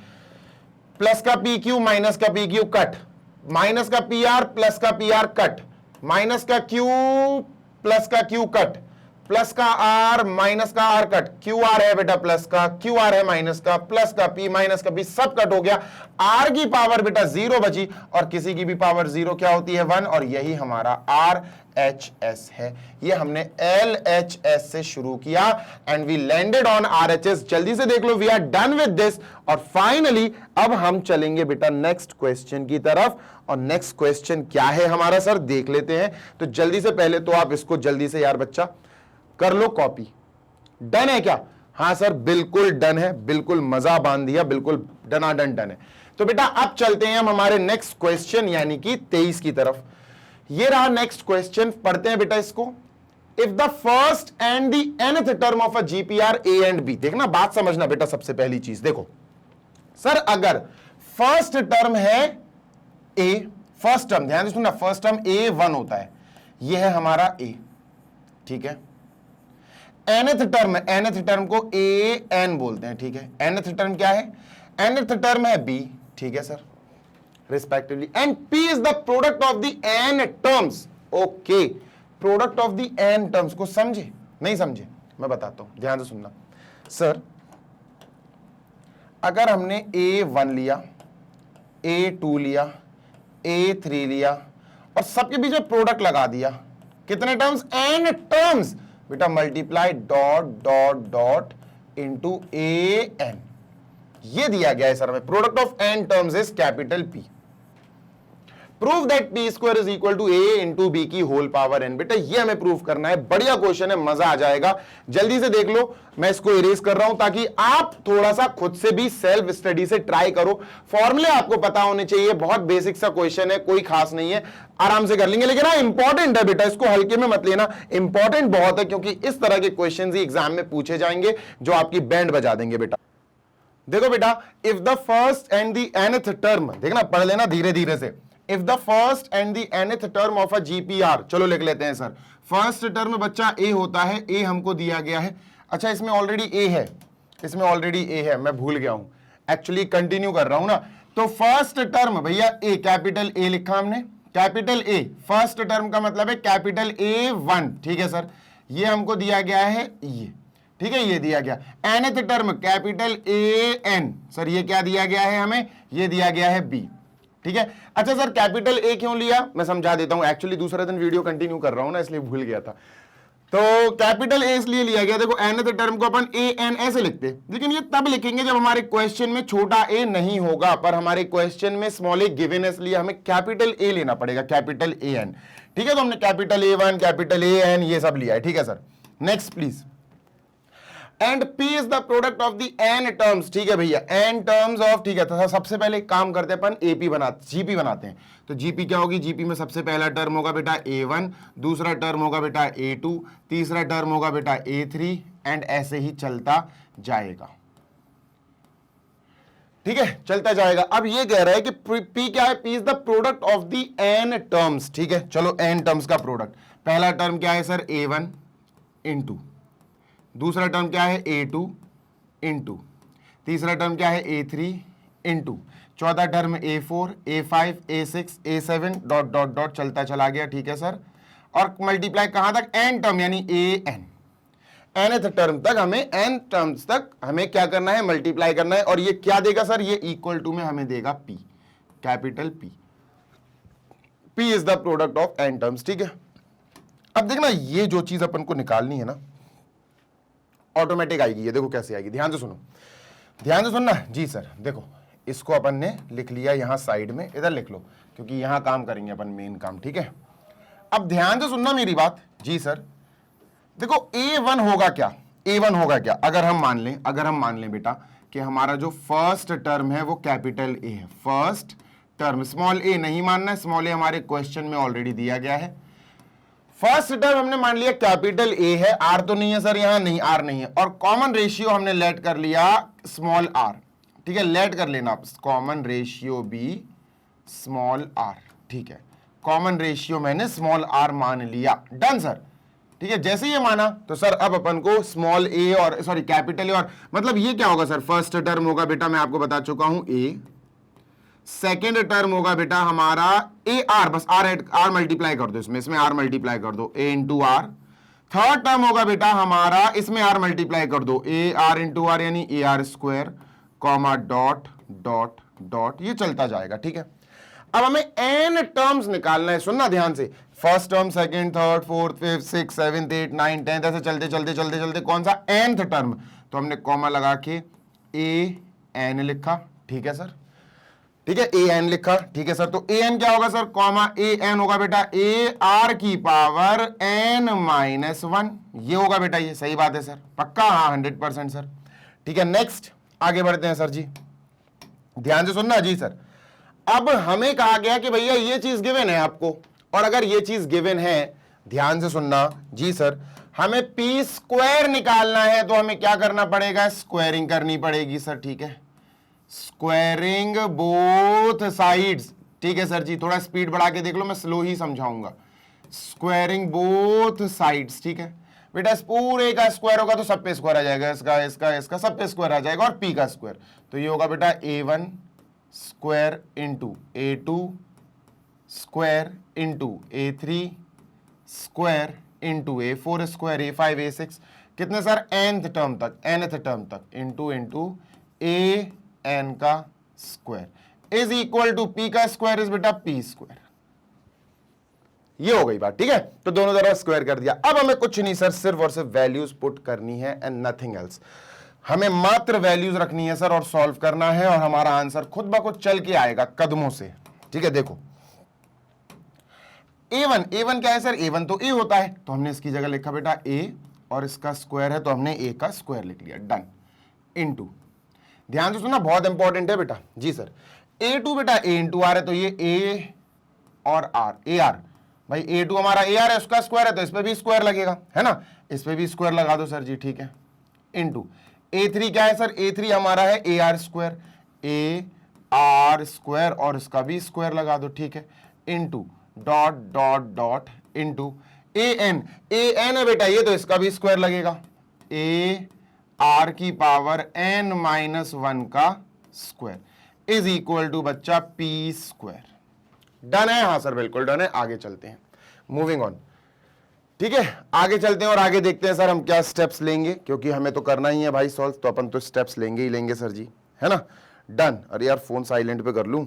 प्लस का पी क्यू माइनस का पी क्यू कट, माइनस का पी आर प्लस का पी आर कट, माइनस का क्यू प्लस का क्यू कट, प्लस का आर माइनस का आर कट, क्यू आर है बेटा प्लस का, क्यू आर है माइनस का, प्लस का पी माइनस का पी, सब कट हो गया, आर की पावर बेटा 0 बची, और किसी की भी पावर 0 क्या होती है 1, और यही हमारा आर एच एस है। ये हमने एल एच एस से शुरू किया and we landed on R H S. जल्दी से देख लो, we are done with this, और फाइनली अब हम चलेंगे बेटा नेक्स्ट क्वेश्चन की तरफ, और नेक्स्ट क्वेश्चन क्या है हमारा सर देख लेते हैं। तो जल्दी से पहले तो आप इसको जल्दी से यार बच्चा कर लो कॉपी। डन है क्या? हाँ सर बिल्कुल डन है, बिल्कुल मजा बांध दिया, बिल्कुल डनाडन डन है। तो बेटा अब चलते हैं हम हमारे नेक्स्ट क्वेश्चन यानी कि 23 की तरफ। ये रहा नेक्स्ट क्वेश्चन, पढ़ते हैं बेटा इसको। If the first and the nth term of a GP are a and b, देखना बात समझना बेटा, सबसे पहली चीज देखो सर, अगर फर्स्ट टर्म है ए, फर्स्ट टर्म ध्यान से सुनना, फर्स्ट टर्म ए 1 होता है, ये है हमारा ए, ठीक है। nth टर्म को ए एन बोलते हैं, ठीक है। nth टर्म क्या है? nth टर्म है बी, ठीक है sir, respectively, and p is the product of the n terms. Okay, product of the n terms को समझे नहीं समझे? मैं बताता हूं, ध्यान से सुनना सर। अगर हमने a1 लिया, a2 लिया, a3 लिया और सबके बीच में प्रोडक्ट लगा दिया, कितने टर्म्स? n टर्म्स बेटा, multiply dot dot dot into a n, ये दिया गया है सर में, product of n terms is capital P। Prove that p square is equal to a into B की होल पावर n। बेटा ये हमें प्रूव करना है, बढ़िया क्वेश्चन है, मजा आ जाएगा। जल्दी से देख लो, मैं इसको इरेज कर रहा हूं ताकि आप थोड़ा सा खुद से भी सेल्फ स्टडी से ट्राई करो। फॉर्मूले आपको पता होने चाहिए, बहुत बेसिक सा क्वेश्चन है, कोई खास नहीं है, आराम से कर लेंगे। लेकिन ना इंपॉर्टेंट है बेटा, इसको हल्के में मत लेना, इंपॉर्टेंट बहुत है, क्योंकि इस तरह के क्वेश्चन ही एग्जाम में पूछे जाएंगे जो आपकी बैंड बजा देंगे बेटा। देखो बेटा, if the first and the nth term, देखना पढ़ लेना धीरे धीरे से, if the first and the nth term of a GPR, चलो लिख लेते हैं सर। फर्स्ट टर्म बच्चा ए होता है, ए हमको दिया गया है। अच्छा इसमें ऑलरेडी ए है, इसमें ऑलरेडी ए है, मैं भूल गया हूं, एक्चुअली कंटिन्यू कर रहा हूं ना। तो फर्स्ट टर्म भैया ए, कैपिटल ए लिखा हमने, कैपिटल ए, फर्स्ट टर्म का मतलब है कैपिटल A1, ठीक है सर, ये हमको दिया गया है ये, ठीक है, ये दिया गया। nth term capital AN, sir ये क्या दिया गया है हमें, ये दिया गया है B, ठीक है। अच्छा सर कैपिटल ए क्यों लिया, मैं समझा देता हूं, एक्चुअली दूसरे दिन वीडियो कंटिन्यू कर रहा हूं ना, इसलिए भूल गया था। तो कैपिटल ए इसलिए लिया गया, देखो nth टर्म को अपन AN ऐसे लिखते, लेकिन ये तब लिखेंगे जब हमारे क्वेश्चन में छोटा a नहीं होगा, पर हमारे क्वेश्चन में स्मॉल a गिवन है, इसलिए हमें कैपिटल A लेना पड़ेगा, कैपिटल AN, ठीक है। तो हमने कैपिटल A1, कैपिटल AN ये सब लिया है, ठीक है sir. Next please, and P is the product of the n terms, ठीक है भैया, n टर्म्स ऑफ, ठीक है। तो सबसे पहले एक काम करते हैं अपन, AP बनाते, GP बनाते हैं। तो GP क्या होगी, GP में सबसे पहला टर्म होगा बेटा A1, दूसरा टर्म होगा बेटा A2, तीसरा टर्म होगा बेटा A3, एंड ऐसे ही चलता जाएगा, ठीक है, चलता जाएगा। अब ये कह रहा है कि P क्या है, P is the product of the n terms, ठीक है। चलो n टर्म्स का प्रोडक्ट, पहला टर्म क्या है सर, A1 इंटू, दूसरा टर्म क्या है A2 इंटू, तीसरा टर्म क्या है A3 इंटू, चौथा term A4, A5, A6, A7 dot dot dot चलता चला गया, ठीक है सर। और मल्टीप्लाई कहां तक, n टर्म यानी AN, nth टर्म तक हमें, n टर्म्स तक हमें क्या करना है, मल्टीप्लाई करना है। और ये क्या देगा सर, ये इक्वल टू में हमें देगा P, capital P, P is the product of n terms, ठीक है। अब देखना ये जो चीज अपन को निकालनी है ना, ऑटोमेटिक आएगी, ये देखो कैसे आएगी, ध्यान से सुनो, ध्यान से सुनना जी सर। देखो इसको अपन ने लिख लिया यहां साइड में, इधर लिख लो, क्योंकि यहां काम करेंगे अपन मेन काम, ठीक है। अब ध्यान से सुनना मेरी बात जी सर। देखो A1 होगा क्या, A1 होगा क्या, अगर हम मान लें बेटा कि हमारा जो फर्स्ट टर्म है वो कैपिटल A है, फर्स्ट टर्म, स्मॉल a नहीं मानना है, स्मॉल a हमारे क्वेश्चन में ऑलरेडी दिया गया है। फर्स्ट टर्म हमने मान लिया कैपिटल A है, R तो नहीं है सर, यहां नहीं, R नहीं है, और कॉमन रेशियो हमने लेट कर लिया स्मॉल r, ठीक है, लेट कर लेना कॉमन रेशियो भी स्मॉल r, ठीक है, कॉमन रेशियो मैंने स्मॉल r मान लिया, डन सर, ठीक है। जैसे ये माना तो सर अब अपन को स्मॉल a और सॉरी कैपिटल A, और मतलब ये क्या होगा सर, फर्स्ट टर्म होगा बेटा, मैं आपको बता चुका हूं A, सेकेंड टर्म होगा बेटा हमारा AR, बस R मल्टीप्लाई कर दो, इसमें R मल्टीप्लाई कर दो, A into R। Third term होगा बेटा हमारा, इसमें R मल्टीप्लाई कर दो, AR इंटू R यानी AR square, comma dot dot dot, ये चलता जाएगा, ठीक है। अब हमें n टर्म्स निकालना है, सुनना ध्यान से, first term, second, third, fourth, fifth, six, seventh, eight, nine, 10 ऐसे चलते चलते चलते चलते कौन सा nth टर्म, तो हमने कॉमा लगा के AN लिखा, ठीक है सर, ठीक है, AN लिखा, ठीक है सर। तो AN क्या होगा सर, कॉमा AN होगा बेटा AR की पावर n माइनस 1, ये होगा बेटा, ये सही बात है सर, पक्का, हाँ 100% सर, ठीक है। नेक्स्ट आगे बढ़ते हैं सर जी, ध्यान से सुनना जी सर। अब हमें कहा गया कि भैया ये चीज गिवन है आपको, और अगर ये चीज गिवन है, ध्यान से सुनना जी सर, हमें p स्क्वायर निकालना है, तो हमें क्या करना पड़ेगा, स्क्वायरिंग करनी पड़ेगी सर, ठीक है, स्क्वायरिंग बोथ साइड्स, ठीक है सर जी, थोड़ा स्पीड बढ़ा के देख लो, मैं स्लो ही समझाऊंगा, स्क्वायरिंग बोथ साइड्स, ठीक है बेटा, इस पूरे का स्क्वायर होगा तो सब पे स्क्वायर आ जाएगा, इसका इसका इसका सब पे स्क्वायर आ जाएगा, और p का स्क्वायर, तो ये होगा बेटा A1 square into A2 square into A3 square into A4 square, A5, A6, कितने सर, nth टर्म तक इंटू AN का square is equal to P का स्क्वायर इज बेटा P स्क्वायर, ये हो गई बात, ठीक है। तो दोनों तरफ स्क्वायर कर दिया। अब हमें कुछ नहीं सर, सिर्फ और सिर्फ वैल्यूज पुट करनी है एंड नथिंग एल्स, हमें मात्र वैल्यूज रखनी है सर और सॉल्व करना है, और हमारा आंसर खुद ब खुद चल के आएगा कदमों से, ठीक है। देखो A1 क्या है सर, A1 तो A होता है, तो हमने इसकी जगह लिखा बेटा A, और इसका स्क्वायर है तो हमने A का स्क्वायर लिख लिया, डन, इनटू, ध्यान से सुनना, बहुत इंपॉर्टेंट है बेटा जी सर, A2 बेटा A इंटू R है, तो ये A और R, AR भाई, A2 हमारा AR है, उसका स्क्वायर है, तो इस पे भी स्क्वायर लगेगा, है ना, इस पे भी स्क्वायर लगा दो सर जी, ठीक है, इनटू A3 क्या है सर, A3 हमारा है AR स्क्वायर, AR स्क्वायर, और इसका भी स्क्वायर लगा दो, ठीक है, into dot dot dot into AN है बेटा, ये तो इसका भी स्क्वायर लगेगा, AR की पावर n माइनस 1 का स्क्वायर इज इक्वल टू बच्चा पी स्क्वायर। डन है? हाँ सर बिल्कुल डन है। आगे चलते हैं, मूविंग ऑन। ठीक है, आगे चलते हैं और आगे देखते हैं सर हम क्या स्टेप्स लेंगे, क्योंकि हमें तो करना ही है भाई सॉल्व, तो अपन तो स्टेप्स लेंगे ही लेंगे सर जी, है ना। डन। अरे यार फोन साइलेंट पे कर लूं?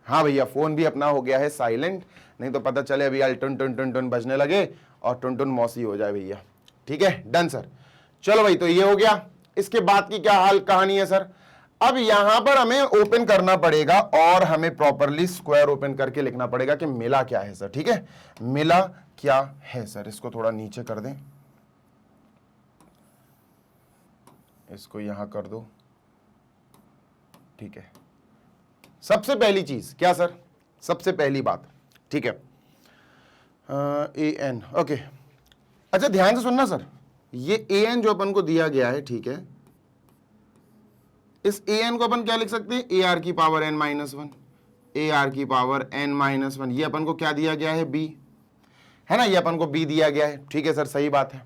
हाँ भैया फोन भी अपना हो गया है साइलेंट, नहीं तो पता चले अभी टुन टुन टुन टुन बजने लगे और टुन टुन मौसी हो जाए भैया। ठीक है, डन सर। चलो भाई, तो ये हो गया। इसके बाद की क्या हाल कहानी है सर? अब यहां पर हमें ओपन करना पड़ेगा और हमें प्रॉपरली स्क्वायर ओपन करके लिखना पड़ेगा कि मिला क्या है सर। ठीक है, मिला क्या है सर। इसको थोड़ा नीचे कर दें, इसको यहां कर दो। ठीक है, सबसे पहली चीज क्या सर? सबसे पहली बात, ठीक है, ए एन। ओके, अच्छा ध्यान से सुनना सर, ये ए एन जो अपन को दिया गया है, ठीक है, इस ए एन को अपन क्या लिख सकते हैं? ए आर की power n minus one, a are की पावर एन माइनस वन। ये अपन को क्या दिया गया है? बी, है ना, ये अपन को बी दिया गया है। ठीक है सर, सही बात है।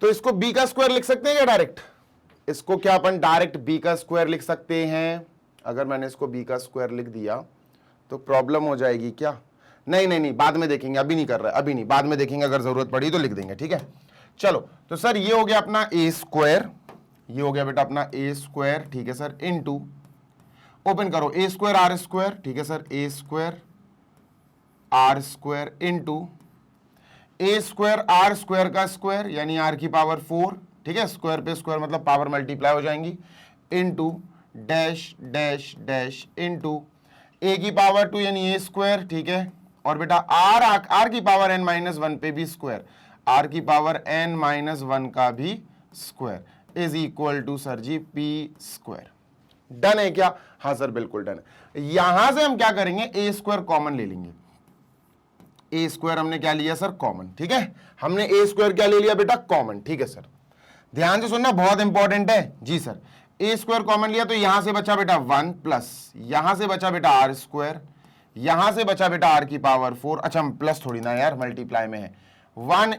तो इसको बी का स्क्वायर लिख सकते हैं क्या डायरेक्ट? इसको क्या अपन डायरेक्ट बी का स्क्वायर लिख सकते हैं? अगर मैंने इसको बी का स्क्वायर लिख दिया तो प्रॉब्लम हो जाएगी क्या? नहीं नहीं नहीं, बाद में देखेंगे, अभी नहीं कर रहा है, अभी नहीं, बाद में देखेंगे, अगर जरूरत पड़ी तो लिख देंगे। ठीक है, चलो तो सर ये हो गया अपना ए स्क्वायर, ये हो गया बेटा अपना ए स्क्वायर। ठीक है सर, इनटू, ओपन करो, ए स्क्वायर आर स्क्वायर। ठीक है sir, a square r square into a square r square का स्क्वायर यानी आर की पावर 4। ठीक है, स्क्वायर पे स्क्वायर मतलब पावर मल्टीप्लाई हो जाएंगी, into dash dash dash into a की पावर 2 यानी ए स्क्वायर। ठीक है, और बेटा आर की पावर एन माइनस वन पे भी स्क्वायर, आर की पावर एन माइनस वन का भी square is equal to sir ji p square. Done है क्या? हाँ सर बिल्कुल डन है। यहां से हम क्या करेंगे? ए स्क्वायर कॉमन ले लेंगे। ए स्क्वायर हमने क्या लिया सर? कॉमन। ठीक है, हमने ए स्क्वायर क्या ले लिया बेटा? कॉमन। ठीक है सर, ध्यान से सुनना, बहुत इंपॉर्टेंट है जी सर। ए स्क्वायर कॉमन लिया तो यहां से बचा बेटा 1 प्लस, यहां से बचा बेटा आर स्क्वायर, यहां से बचा बेटा आर की पावर 4। अच्छा प्लस थोड़ी ना यार, मल्टीप्लाई में है। 1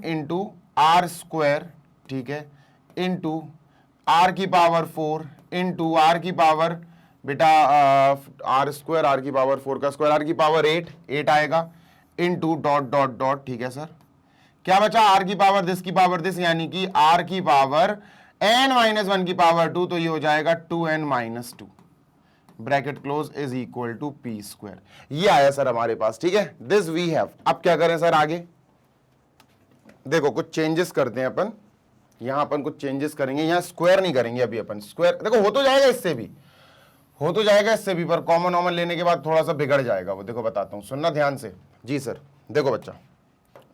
इंटू आर स्क्वायर, ठीक है, इंटू आर की पावर 4 इंटू आर की पावर बेटा आर स्क्वायर, आर की पावर 4 का स्क्वायर, आर की पावर 8 आएगा, इंटू डॉट डॉट डॉट। ठीक है सर, क्या बचा? आर की पावर दिस की पावर दिस, यानी कि आर की पावर एन माइनस वन की पावर 2, तो ये हो जाएगा 2n minus 2, bracket close, is equal to p square. ये आया सर हमारे पास। ठीक है, दिस वी हैव। अब क्या करें सर आगे? देखो कुछ चेंजेस करते हैं अपन, यहां अपन कुछ चेंजेस करेंगे, यहां स्क्वायर नहीं करेंगे अभी अपन। स्क्वायर देखो हो तो जाएगा, इससे भी हो तो जाएगा, इससे भी, पर कॉमन ऑमन लेने के बाद थोड़ा सा बिगड़ जाएगा वो। देखो बताता हूं, सुनना ध्यान से जी सर। देखो बच्चा,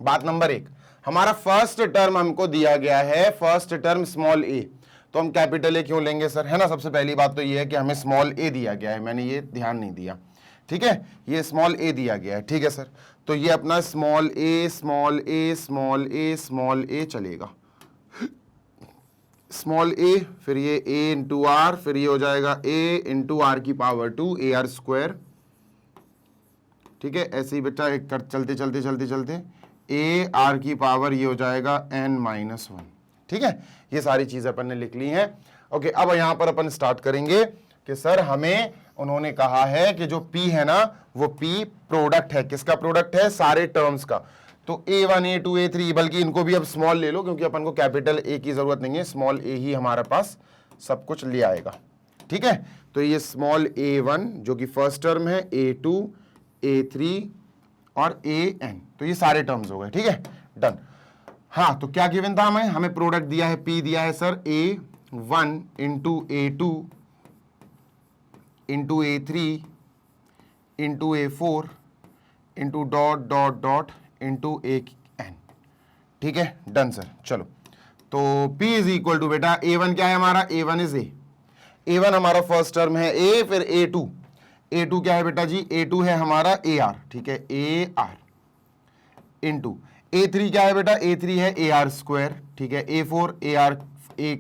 बात नंबर 1, हमारा फर्स्ट टर्म हमको दिया गया है, फर्स्ट टर्म स्मॉल ए, तो हम कैपिटल ए क्यों लेंगे सर? है ना, सबसे पहली बात तो ये है कि हमें स्मॉल ए दिया गया है, मैंने ये ध्यान नहीं दिया। ठीक है, ये स्मॉल ए दिया गया है। ठीक है सर, तो ये अपना स्मॉल ए स्मॉल ए स्मॉल ए स्मॉल ए चलेगा, स्मॉल ए, फिर ये ए इंटू आर, फिर ये हो जाएगा ए इंटू आर की पावर 2, ए आर स्क्वायर। ठीक है, ऐसे ही बच्चा एक कर चलते चलते चलते चलते ए आर की पावर ये हो जाएगा एन माइनस 1। ठीक है, ये सारी चीजें अपन ने लिख ली हैं। ओके, अब यहां पर अपन स्टार्ट करेंगे कि सर हमें उन्होंने कहा है कि जो P है ना, वो P प्रोडक्ट है। किसका प्रोडक्ट है? सारे टर्म्स का। तो A1 A2 A3, बल्कि इनको भी अब स्मॉल ले लो, क्योंकि अपन को कैपिटल ए की जरूरत नहीं है, स्मॉल ए ही हमारे पास सब कुछ ले आएगा। ठीक है, तो ये स्मॉल A1 जो कि फर्स्ट टर्म है, A2 A3 और AN, तो ये सारे टर्म्स हो गए। ठीक है, डन। हाँ, तो क्या गिवन था हमें प्रोडक्ट दिया है, P दिया है sir A1 into A2 into A3 into A4 into dot dot dot into AN। ठीक है, डन सर। चलो, तो P इज इक्वल टू बेटा A1 क्या है हमारा? A1 इज A1 हमारा फर्स्ट टर्म है A, फिर A2 क्या है बेटा जी? A2 है हमारा AR। ठीक है, AR इंटू A3 क्या है बेटा? A3 है AR स्क्वायर। ठीक है, A4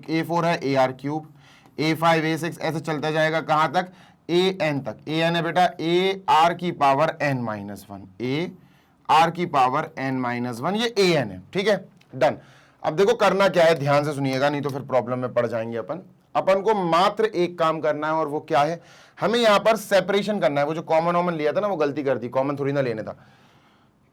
A4 है AR क्यूब, A5 A6 ऐसे चलता जाएगा कहां तक? AN तक। AN है बेटा AR की पावर n माइनस 1, AR की पावर n माइनस 1, ये AN है। ठीक है, डन। अब देखो करना क्या है, ध्यान से सुनिएगा, नहीं तो फिर प्रॉब्लम में पड़ जाएंगे अपन। अपन को मात्र एक काम करना है और वो क्या है, हमें यहां पर सेपरेशन करना है। वो जो कॉमन लिया था ना वो गलती कर दी, कॉमन थोड़ी ना लेने था।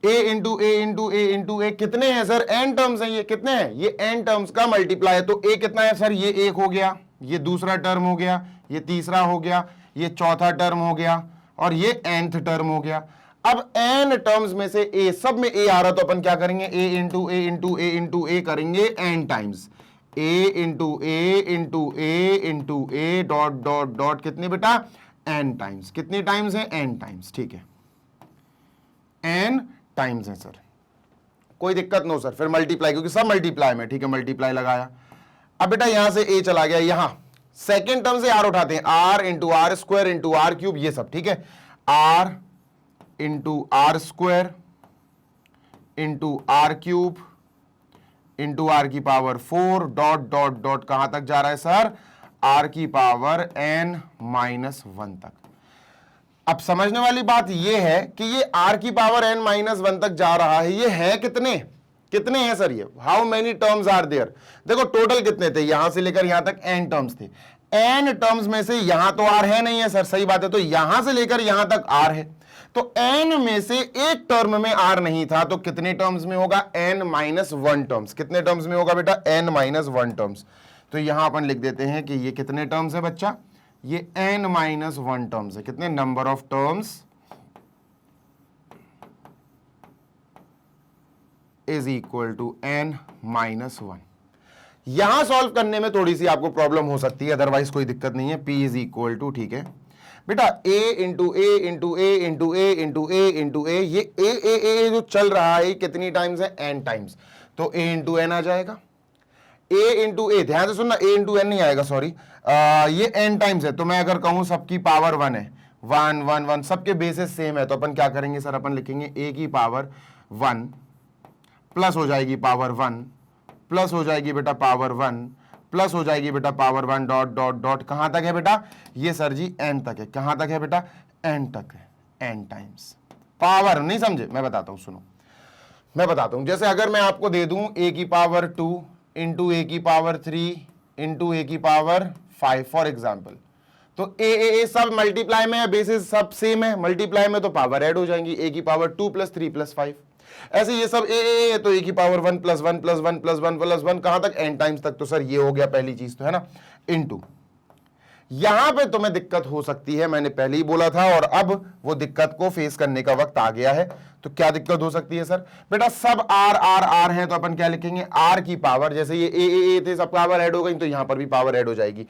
a into a into a into a कितने हैं सर, n टर्म्स हैं, ये कितने हैं, ये n टर्म्स का मल्टीप्लाई है। तो a कितना है सर, ये एक हो गया, ये दूसरा टर्म हो गया, ये तीसरा हो गया, ये चौथा टर्म हो गया और ये nth टर्म हो गया। अब n टर्म्स में से a, सब में a आ रहा तो अपन क्या करेंगे, a into a into a into a करेंगे n times, a into a into a into a dot dot dot कितने बेटा, n टाइम्स। कितने टाइम्स है, n टाइम्स, ठीक है, n टाइम्स है सर, कोई दिक्कत नो सर। फिर मल्टीप्लाई, क्योंकि सब मल्टीप्लाई में, ठीक है, मल्टीप्लाई लगाया। अब बेटा यहां से a चला गया, यहां सेकेंड टर्म से r उठाते हैं, r into r square into r cube, ये सब ठीक है, r into r square into r cube into r की पावर 4 डॉट डॉट डॉट कहां तक जा रहा है सर, r की पावर n-1 तक। अब समझने वाली बात यह है कि ये r की पावर n-1 तक जा रहा है, ये है कितने, कितने हैं सर ये, how many terms are there. देखो टोटल कितने थे, यहां से लेकर यहां तक n टर्म्स थे, n टर्म्स में से यहां तो r है नहीं है सर, सही बात है, तो यहां से लेकर यहां तक r है, तो n में से एक टर्म में r नहीं था, तो कितने टर्म्स में होगा, n-1 टर्म्स। कितने टर्म्स में होगा बेटा, n-1 टर्म्स। तो यहां अपन लिख देते हैं कि ये कितने टर्म्स है बच्चा, ये n-1 टर्म्स है। कितने, number of terms is equal to n-1। यहां सॉल्व करने में थोड़ी सी आपको प्रॉब्लम हो सकती है, अदरवाइज कोई दिक्कत नहीं है। p इज इक्वल टू, ठीक है बेटा, a into a into a into a into a into a, ये ए जो चल रहा है कितनी टाइम्स है, n टाइम्स, तो a इंटू एन आ जाएगा। a इंटू ए, ध्यान से सुनना, a इंटू एन नहीं आएगा, सॉरी, ये n टाइम्स है, तो मैं अगर कहूं सबकी पावर 1 है, 1 1 1, सबके बेसिस सेम है, तो अपन क्या करेंगे सर, अपन लिखेंगे a की पावर 1 प्लस हो जाएगी पावर 1 प्लस हो जाएगी बेटा पावर 1 प्लस हो जाएगी बेटा पावर 1 डॉट डॉट डॉट, कहां तक है बेटा, ये सर जी n तक है। कहां तक है बेटा, n तक है, n टाइम्स पावर। नहीं समझे, मैं बताता हूं, सुनो मैं बताता हूं। जैसे अगर मैं आपको दे दूं a की पावर 2 इंटू ए की पावर 3 इंटू ए की पावर 5 फॉर एग्जाम्पल, तो ए सब मल्टीप्लाई में है, बेसिस सब सेम है, मल्टीप्लाई में तो पावर ऐड हो जाएंगी, a की पावर 2 प्लस 3 प्लस 5, ऐसे ये सब ए तो ए की power 1 plus 1 plus 1 plus 1 plus 1 कहां तक, n टाइम्स तक। तो सर ये हो गया पहली चीज तो है ना, इनटू। यहां पे तुम्हें दिक्कत हो सकती है, मैंने पहले ही बोला था, और अब वो दिक्कत को फेस करने का वक्त आ गया है। तो क्या दिक्कत हो सकती है सर, बेटा सब r r r है, तो अपन क्या लिखेंगे, r की पावर, जैसे ये ए थे, सब पावर ऐड हो गई, तो यहां पर भी पावर ऐड हो जाएगी।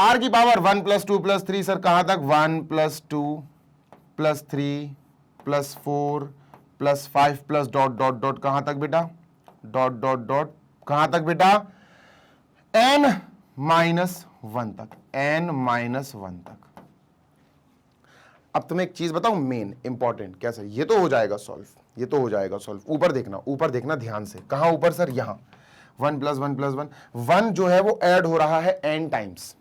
r की पावर 1 प्लस 2 प्लस 3, सर कहां तक, 1 plus 2 plus 3 plus 4 plus 5 plus dot dot dot, कहां तक बेटा, डॉट डॉट डॉट, कहां तक बेटा, n-1 तक, n-1 तक। अब तुम्हें एक चीज बताऊं, मेन इंपॉर्टेंट, कैसे, ये तो हो जाएगा सॉल्व, ये तो हो जाएगा सॉल्व। ऊपर देखना, ऊपर देखना ध्यान से, कहां ऊपर सर, यहां 1 प्लस 1 प्लस 1, 1 जो है वो ऐड हो रहा है n टाइम्स,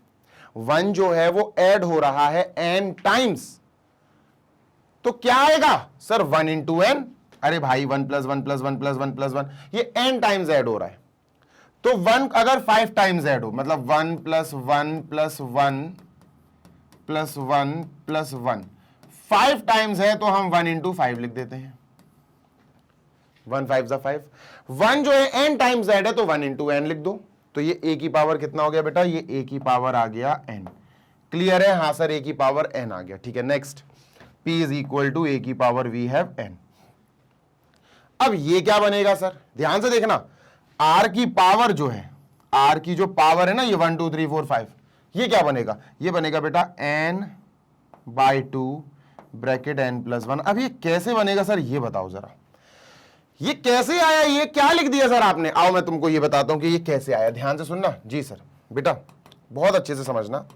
1 जो है वो ऐड हो रहा है n टाइम्स, तो क्या आएगा सर, 1 इंटू एन। अरे भाई 1 प्लस 1 प्लस 1 प्लस 1 प्लस 1, ये n टाइम्स ऐड हो रहा है, तो 1 अगर 5 टाइम्स ऐड हो, मतलब 1 plus 1 plus 1 plus 1 plus 1 5 times है, तो हम 1 इंटू 5 लिख देते हैं, 1 5 जा 5। 1 जो है n टाइम्स ऐड है, तो 1 इंटू एन लिख दो, तो ये a की पावर कितना हो गया बेटा, ये a की पावर आ गया n। क्लियर है, हाँ सर, a की पावर n आ गया, ठीक है। Next, p is equal to a की पावर वी हैव n। अब ये क्या बनेगा सर, ध्यान से देखना, r की पावर जो है, r की जो पावर है ना, ये 1 2 3 4 5, ये क्या बनेगा, ये बनेगा बेटा n/2 ब्रैकेट n प्लस 1। अब ये कैसे बनेगा सर, ये बताओ जरा, ये कैसे आया, ये क्या लिख दिया सर आपने, आओ मैं तुमको ये बताता हूं कि ये कैसे आया। ध्यान से सुनना जी सर, बेटा बहुत अच्छे से समझना।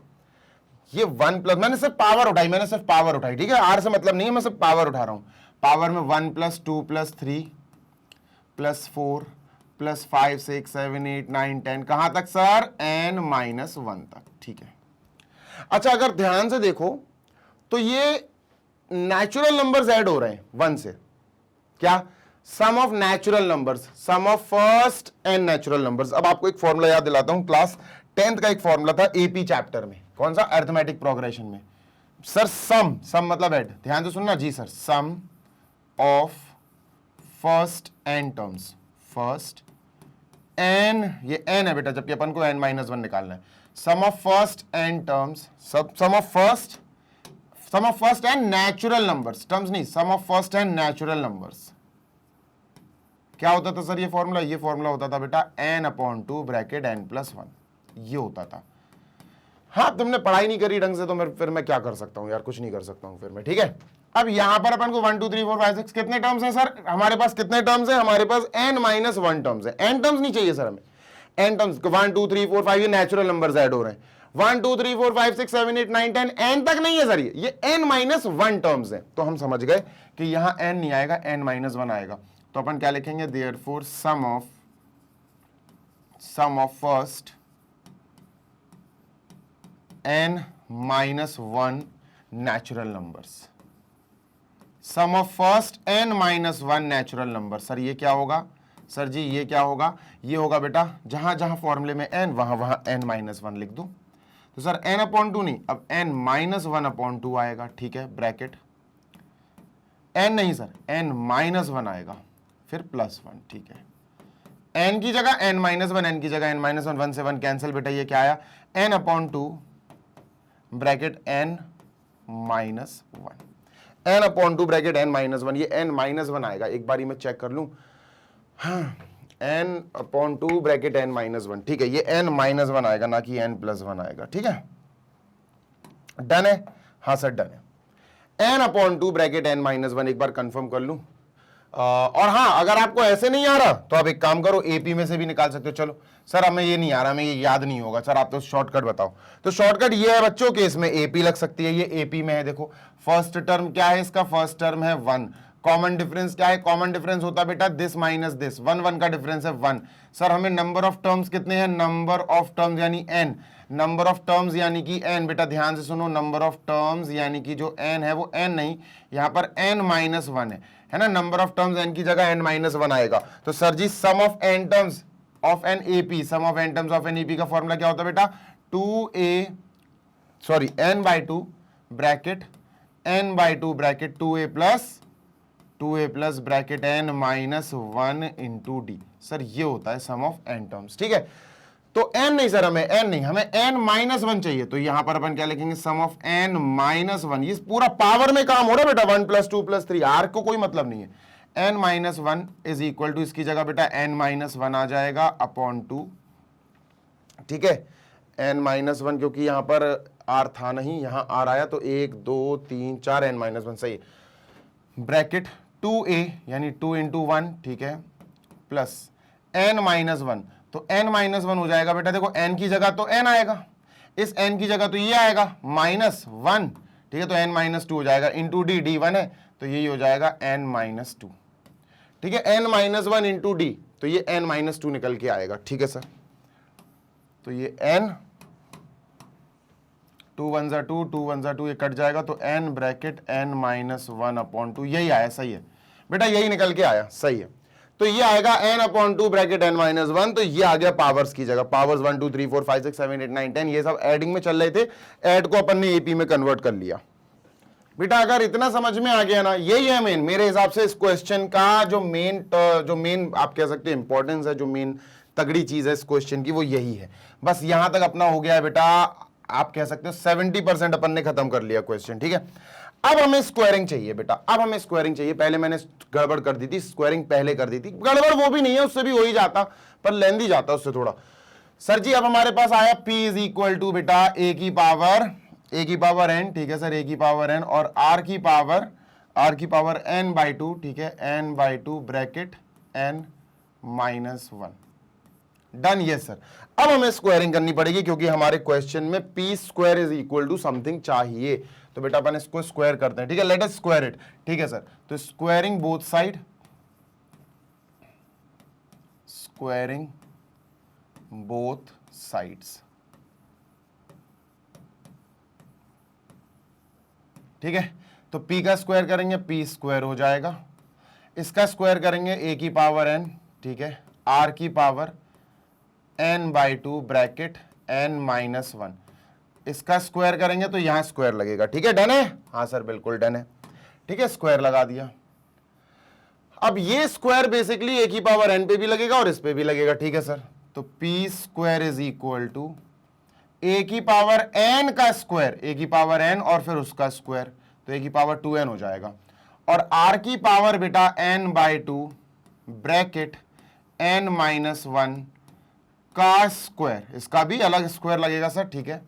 ये 1 प्लस, मैंने सिर्फ पावर उठाई, मैंने सिर्फ पावर उठाई, ठीक है, आर से मतलब नहीं है, मैं सिर्फ पावर उठा रहा हूं। पावर में 1 प्लस 2 प्लस 3 प्लस 4 प्लस 5 6 7 8 9 10, कहां तक सर, n-1 तक, ठीक है। अच्छा अगर ध्यान से देखो तो ये नेचुरल नंबर्स ऐड हो रहे हैं 1 से, क्या, sum of natural numbers, sum of first n natural numbers. अब आपको एक फॉर्मूला याद दिलाता हूं, क्लास 10th का एक फॉर्मूला था एपी चैप्टर में, कौन सा, अरिथमेटिक प्रोग्रेशन में सर, सम मतलब ऐड, ध्यान से सुनना जी sir, sum of first n terms, first n, ये एन है बेटा, जबकि अपन को एन माइनस वन निकालना है, sum of first n terms, sum of first n natural numbers, terms नहीं, sum of first n natural numbers. क्या होता था सर ये फॉर्मूला, ये फॉर्मूला होता था बेटा n upon 2 bracket n plus 1, ये होता था। हाँ, तुमने पढ़ाई नहीं करी ढंग से तो फिर मैं क्या कर सकता हूं यार, कुछ नहीं कर सकता हूं फिर मैं, ठीक है। अब यहां पर अपन को 1 2 3 4 5 6 कितने टर्म्स हैं सर, हमारे पास कितने टर्म्स हैं, हमारे पास n माइनस 1 टर्म्स है, n टर्म्स नहीं चाहिए सर हमें, n टर्म्स 1 2 3 4 5 ये नेचुरल नंबर्स ऐड हो रहे हैं, 1 2 3 4 5 6 7 8 9 10 n तक नहीं है सर, ये n माइनस 1 टर्म्स है। तो हम समझ गए कि यहां n नहीं आएगा, n माइनस 1 आएगा। तो अपन क्या लिखेंगे, therefore sum of first n minus 1 natural numbers, sum of first n minus 1 natural number. Sir ये क्या होगा, सर जी ये क्या होगा, ये होगा बेटा जहां जहां फॉर्मूले में n वहां वहां n माइनस 1 लिख दो। तो सर n अपॉन 2 नहीं, अब n माइनस 1 अपॉन 2 आएगा, ठीक है, ब्रैकेट n नहीं सर, n माइनस 1 आएगा, फिर प्लस 1, ठीक है, n की जगह n माइनस 1, n की जगह n माइनस 1, 1 से 1 कैंसिल बेटा, ये क्या आया, n upon 2 bracket n minus 1, n upon 2 bracket n minus 1, ये n माइनस 1 आएगा, एक बारी मैं चेक कर लूं, हाँ, n upon 2 bracket n minus 1, ठीक है, ये n माइनस 1 आएगा, ना कि n प्लस 1 आएगा, ठीक है, डन है, हाँ सर डन है, n upon 2 bracket n minus 1, एक बार कंफर्म कर लूं। और हाँ, अगर आपको ऐसे नहीं आ रहा तो आप एक काम करो, एपी में से भी निकाल सकते हो। चलो सर हमें ये नहीं आ रहा, हमें ये याद नहीं होगा, सर आप तो शॉर्टकट बताओ। तो शॉर्टकट ये है बच्चों के, इसमें एपी लग सकती है, ये एपी में है, देखो फर्स्ट टर्म क्या है इसका, फर्स्ट टर्म है 1, कॉमन डिफरेंस क्या है, कॉमन डिफरेंस होता है बेटा दिस माइनस दिस, 1 1 का डिफरेंस है 1। सर हमें नंबर ऑफ टर्म्स कितने हैं, नंबर ऑफ टर्म्स यानी n, नंबर ऑफ टर्म्स यानी कि n, बेटा ध्यान से सुनो, नंबर ऑफ टर्म्स यानी कि जो n है वो n नहीं, यहाँ पर n माइनस 1 है ना, नंबर ऑफ टर्म्स n की जगह n माइनस 1 आएगा। तो sir ji sum of n terms of an AP, sum of n terms of an AP का फॉर्मूला क्या होता है बेटा, n by 2 bracket n by 2 bracket 2a plus bracket n minus 1 into d. Sir ये होता है सम ऑफ n टर्म्स, ठीक है। तो n नहीं सर, हमें n नहीं, हमें n माइनस 1 चाहिए। तो यहां पर अपन क्या लिखेंगे, सम ऑफ n माइनस 1, ये पूरा पावर में काम हो रहा है बेटा, 1 प्लस 2 प्लस 3, आर को कोई मतलब नहीं है। n minus 1 is equal to, इसकी जगह बेटा n माइनस 1 आ जाएगा अपॉन 2, ठीक है, n माइनस 1, क्योंकि यहां पर r था नहीं, यहां r आया तो 1 2 3 4 n माइनस 1 सही है, ब्रैकेट 2a यानी 2 इंटू 1, ठीक है, प्लस n माइनस 1, तो n माइनस 1 हो जाएगा बेटा, देखो n की जगह तो n आएगा, इस n की जगह तो ये आएगा माइनस 1, ठीक है, तो n माइनस 2 हो जाएगा, इंटू डी, डी 1 है तो ये हो जाएगा n माइनस 2, ठीक है, n माइनस 1 इंटू डी, तो ये n माइनस 2 निकल के आएगा, ठीक है सर। तो ये n 2 1 जा 2 2 1 जा 2, ये कट जाएगा, तो n bracket n minus 1 upon 2, यही आया, सही है बेटा, यही निकल के आया, सही है। तो ये आएगा n upon 2 bracket n minus 1, तो ये आ गया पावर्स की जगह, पावर्स 1 2 3 4 5 6 7 8 9 10, ये सब एडिंग में चल रहे थे, ऐड को अपन ने एपी में कन्वर्ट कर लिया। बेटा अगर इतना समझ में आ गया ना, यही है मेन, मेरे हिसाब से इस क्वेश्चन का जो मेन आप कह सकते हैं इंपॉर्टेंस है, जो मेन तगड़ी चीज है इस क्वेश्चन की, वो यही है। बस यहां तक अपना हो गया है बेटा, आप कह सकते हो 70% अपन ने खत्म कर लिया क्वेश्चन, ठीक है। अब हमें स्क्वायरिंग चाहिए बेटा, अब हमें स्क्वायरिंग चाहिए। पहले मैंने गड़बड़ कर दी थी, स्क्वायरिंग पहले कर दी थी, गड़बड़ वो भी नहीं है, उससे भी हो ही जाता, पर लेंदी जाता उससे थोड़ा। सर जी अब हमारे पास आया p इज इक्वल टू बेटा a की पावर n, ठीक है सर, a की पावर n, और r की पावर n बाई 2, ठीक है, n by 2 bracket n minus 1, done. Yes sir, अब हमें स्क्वायरिंग करनी पड़ेगी, क्योंकि हमारे क्वेश्चन में p square is equal to something चाहिए। तो बेटा अपन इसको स्क्वायर करते हैं, ठीक है, लेट अस स्क्वायर इट, ठीक है सर। तो squaring both side, squaring both sides, ठीक है। तो p का स्क्वायर करेंगे, p स्क्वायर हो जाएगा, इसका स्क्वायर करेंगे a की पावर n, ठीक है, r की power n by 2 bracket n-1, इसका स्क्वायर करेंगे तो यहां स्क्वायर लगेगा। ठीक है, डन है? हाँ सर बिल्कुल डन है। ठीक है, स्क्वायर लगा दिया। अब ये स्क्वायर बेसिकली a की पावर n पे भी लगेगा और इस पे भी लगेगा। ठीक है सर, तो p square is equal to a की पावर n का स्क्वायर, a की पावर n और फिर उसका स्क्वायर, तो a की पावर 2n हो जाएगा। और r की पावर बेटा n/2 ब्रैकेट n-1 का स्क्वायर, इसका भी अलग स्क्वायर लगेगा सर। ठीक है,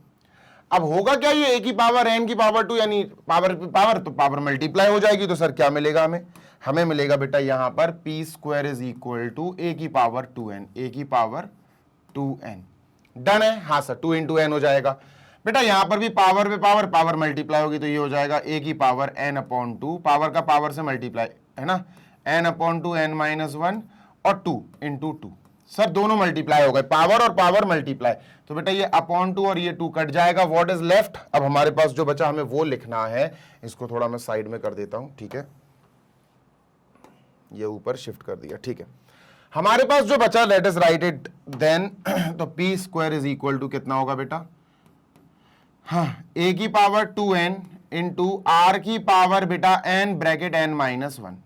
अब होगा क्या, ये a की पावर n की पावर 2 यानी पावर पावर तो पावर मल्टीप्लाई हो जाएगी, तो सर क्या मिलेगा हमें? हमें मिलेगा बेटा यहां पर p square is equal to a की पावर 2n, a की पावर 2n। डन है? हाँ सर, 2 इंटू n हो जाएगा बेटा। यहां पर भी पावर पे पावर, पावर मल्टीप्लाई होगी तो ये हो जाएगा a की पावर n/2, पावर का पावर से मल्टीप्लाई है ना, n/2 n-1 और 2 इंटू 2। सर दोनों मल्टीप्लाई हो गए, पावर और पावर मल्टीप्लाई, तो बेटा ये अपॉन 2 और ये 2 कट जाएगा। What is left? अब हमारे पास जो बचा हमें वो लिखना है। इसको थोड़ा मैं साइड में कर देता हूं। ठीक है, ये ऊपर शिफ्ट कर दिया। ठीक है, हमारे पास जो बचा, let us write it then. तो p square is equal to कितना होगा बेटा? हाँ, a की पावर 2n इंटू r की पावर बेटा n bracket n-1,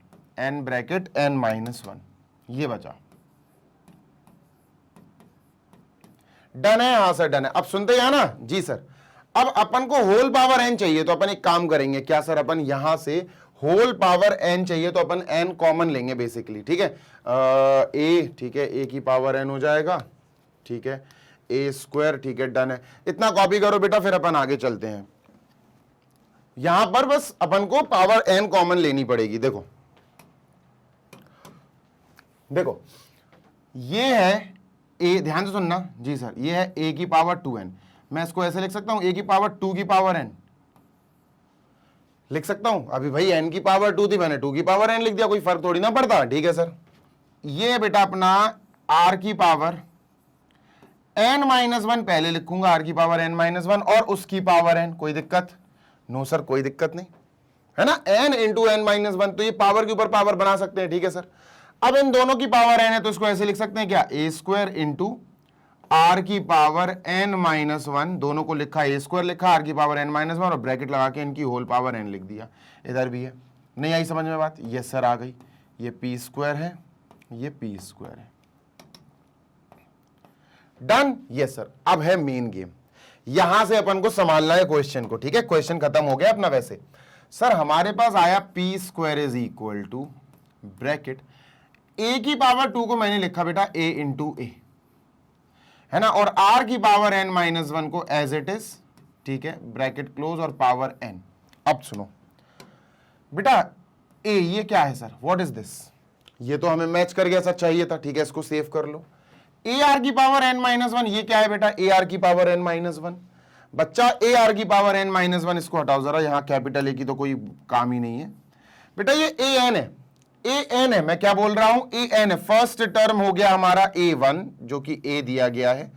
n bracket n-1, ये बचा। डन है? हाँ सर डन है। अब सुनते हैं ना जी सर। अब अपन को होल पावर n चाहिए, तो अपन एक काम करेंगे। क्या सर? अपन यहां से होल पावर n चाहिए तो अपन n कॉमन लेंगे बेसिकली। ठीक है, a, ठीक है, a की पावर n हो जाएगा। ठीक है, a स्क्वायर। ठीक है, डन है। इतना कॉपी करो बेटा, फिर अपन आगे चलते हैं। यहां पर बस अपन को पावर n कॉमन लेनी पड़ेगी। देखो देखो, ये है a, ध्यान से सुनना जी सर, ये है a की पावर 2n। मैं इसको ऐसे लिख सकता हूं, a की पावर 2 की पावर n लिख सकता हूं। अभी भाई n की पावर 2 थी, मैंने 2 की पावर n लिख दिया, कोई फर्क थोड़ी ना पड़ता। ठीक है सर, ये बेटा अपना r की पावर n-1 पहले लिखूंगा, r की पावर n-1 और उसकी पावर n। कोई दिक्कत? नो सर, कोई दिक्कत नहीं है ना। n इंटू n-1, तो ये पावर के ऊपर पावर बना सकते हैं। ठीक है सर, अब इन दोनों की पावर n है तो इसको ऐसे लिख सकते हैं क्या, a स्क्वायर इंटू r की पावर n-1, दोनों को लिखा a स्क्वायर लिखा, r की पावर n-1 और ब्रैकेट लगा के इनकी होल पावर n लिख दिया। इधर भी है। नहीं आई समझ में बात? यस सर आ गई। ये p स्क्वायर है, ये p स्क्वायर है। डन? Yes sir. अब है मेन गेम, यहां से अपन को संभालना है क्वेश्चन को। ठीक है, क्वेश्चन खत्म हो गया अपना। वैसे सर हमारे पास आया p square is equal to bracket a की पावर 2 को मैंने लिखा बेटा a इंटू ए, है ना, और r की पावर n-1 को एज इट इज। ठीक है, ब्रैकेट क्लोज और पावर n। अब सुनो बेटा, a ये क्या है सर? What is this? ये तो हमें मैच कर गया सर, चाहिए था। ठीक है, इसको सेव कर लो। ar की पावर n-1, ये क्या है बेटा? ar की पावर n-1। बच्चा ar की पावर n-1, इसको हटाओ जरा, यहां कैपिटल a की तो कोई काम ही नहीं है बेटा। ये an है, an है। मैं क्या बोल रहा हूं? an है। फर्स्ट टर्म हो गया हमारा a1 जो कि a दिया गया है,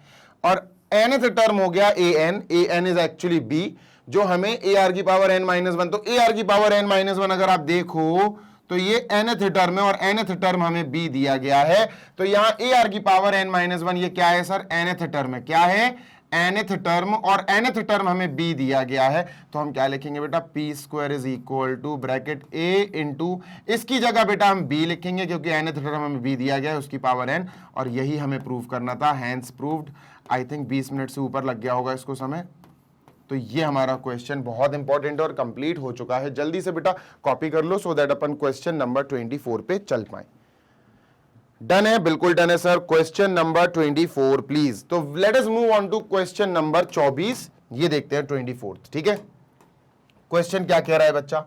और nth टर्म हो गया an इज एक्चुअली b जो हमें ar की पावर n-1। तो ar की पावर n-1 अगर आप देखो तो ये nth टर्म है और nth टर्म हमें b दिया गया है। तो यहां ar की पावर n-1 ये क्या है सर? nth टर्म है। क्या है? nth टर्म, और nth टर्म हमें b दिया गया है। तो हम क्या लिखेंगे बेटा? p square is equal to bracket a into, इसकी जगह बेटा हम b लिखेंगे क्योंकि nth टर्म हमें b दिया गया है, उसकी पावर n, और यही हमें प्रूव करना था। Hence proved. I think 20 minute से ऊपर लग गया होगा इसको समय। तो ये हमारा क्वेश्चन बहुत इंपॉर्टेंट और कंप्लीट हो चुका है। जल्दी से बेटा कॉपी कर लो सो दैट अपन क्वेश्चन नंबर 24 पे चल पाए। डन है? बिल्कुल डन है सर। Question number 24 please. तो let us move on to question number 24। ये देखते हैं 24। ठीक है, क्वेश्चन क्या कह रहा है बच्चा?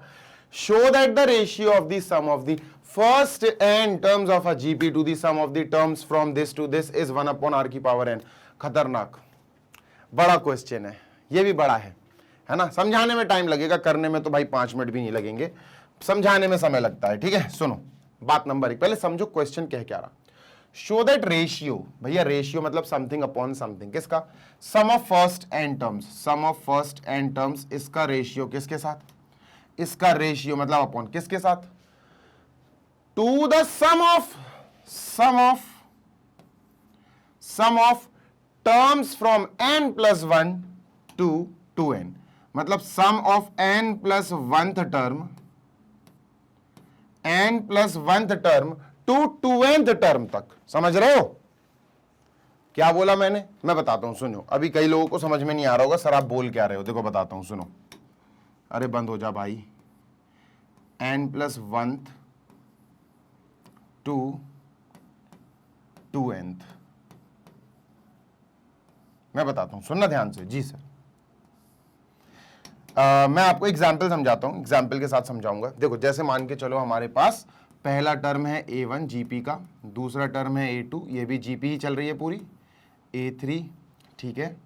Show that the ratio of the sum of the first n terms of a GP to the sum of the terms from this to this is 1/r की पावर n। खतरनाक बड़ा क्वेश्चन है, ये भी बड़ा है ना। समझाने में टाइम लगेगा, करने में तो भाई 5 मिनट भी नहीं लगेंगे, समझाने में समय लगता है। ठीक है, सुनो बात नंबर 1, पहले समझो क्वेश्चन कह क्या रहा। शो दैट रेशियो, भैया रेशियो मतलब समथिंग अपॉन समथिंग, किसका? Sum of first n terms, sum of first n terms, इसका रेशियो किसके साथ? इसका रेशियो मतलब अपॉन किसके साथ? To the sum of terms from n plus 1 to 2n, मतलब sum of n plus 1th term, n plus 1th term to 2nth term तक। समझ रहे हो क्या बोला मैंने? मैं बताता हूं, सुनो। अभी कई लोगों को समझ में नहीं आ रहा होगा, सर आप बोल क्या रहे हो। देखो बताता हूं, सुनो। अरे बंद हो जा भाई। n plus 1th to 2nth, मैं बताता हूं, सुनना ध्यान से। जी सर, मैं आपको एग्जाम्पल समझाता हूं, एग्जाम्पल के साथ समझाऊंगा। देखो जैसे मान के चलो हमारे पास पहला टर्म है a1 जीपी का, दूसरा टर्म है a2, ये भी जीपी ही चल रही है पूरी, a3 ठीक है,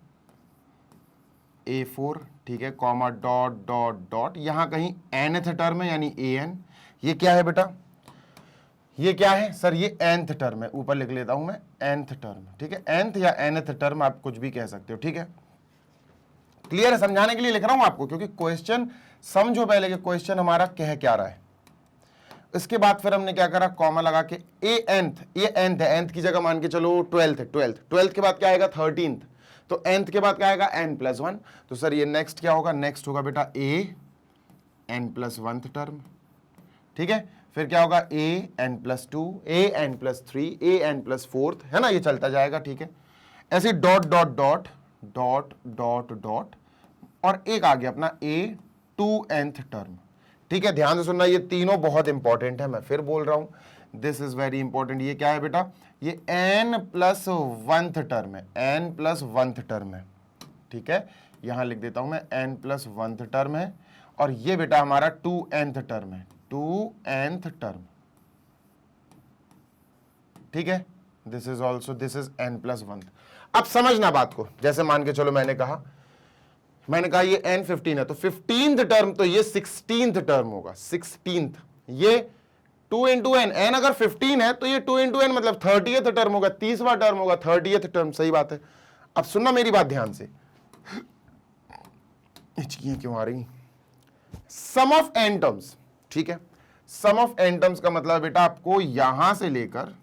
a4 ठीक है, कॉमा डॉट डॉट डॉट, यहां कहीं nth टर्म है यानी an। ये क्या है बेटा? ये क्या है सर? ये nth टर्म है, ऊपर लिख लेता हूं मैं nth टर्म, ठीक है। nth या nth टर्म आप कुछ भी कह सकते हो, ठीक है। क्लियर है? समझाने के लिए लिख रहा हूं आपको, क्योंकि क्वेश्चन समझो पहले कि क्वेश्चन हमारा कह क्या रहा है। इसके बाद फिर हमने क्या करा, कॉमा लगा के ये nth है, nth की जगह मान के चलो 12th के बाद क्या आएगा 13th, तो nth के बाद क्या आएगा n प्लस 1। तो सर ये नेक्स्ट क्या होगा? नेक्स्ट होगा बेटा a n plus 1th term, ठीक है। फिर क्या होगा a n plus 2, a n plus 3, a n plus 4th, है ना, ये चलता जाएगा, ठीक है। ऐसे dot dot dot dot dot dot, और एक आ गया अपना a 2nth टर्म, ठीक है। ध्यान से सुनना, ये तीनों बहुत इंपॉर्टेंट है, मैं फिर बोल रहा हूं, दिस इज वेरी इंपॉर्टेंट। ये क्या है बेटा? ये n प्लस 1th टर्म है, n प्लस 1th टर्म है, ठीक है। यहां लिख देता हूं मैं n प्लस 1th टर्म है, और ये बेटा हमारा 2nth टर्म है, 2nth टर्म, ठीक है। This is also, this is n plus 1th। अब समझना बात को, जैसे मान के चलो मैंने कहा ये n 15 है, तो 15th टर्म तो ये 16th टर्म होगा, 16th। ये 2 इंटू n, n अगर 15 है तो ये 2 इंटू n मतलब 30th टर्म होगा, 30वां टर्म होगा, 30th टर्म। सही बात है। अब सुनना मेरी बात ध्यान से, हिचकियां क्यों आ रही? सम ऑफ n टर्म्स, ठीक है। सम ऑफ n टर्म्स का मतलब बेटा आपको यहां से लेकर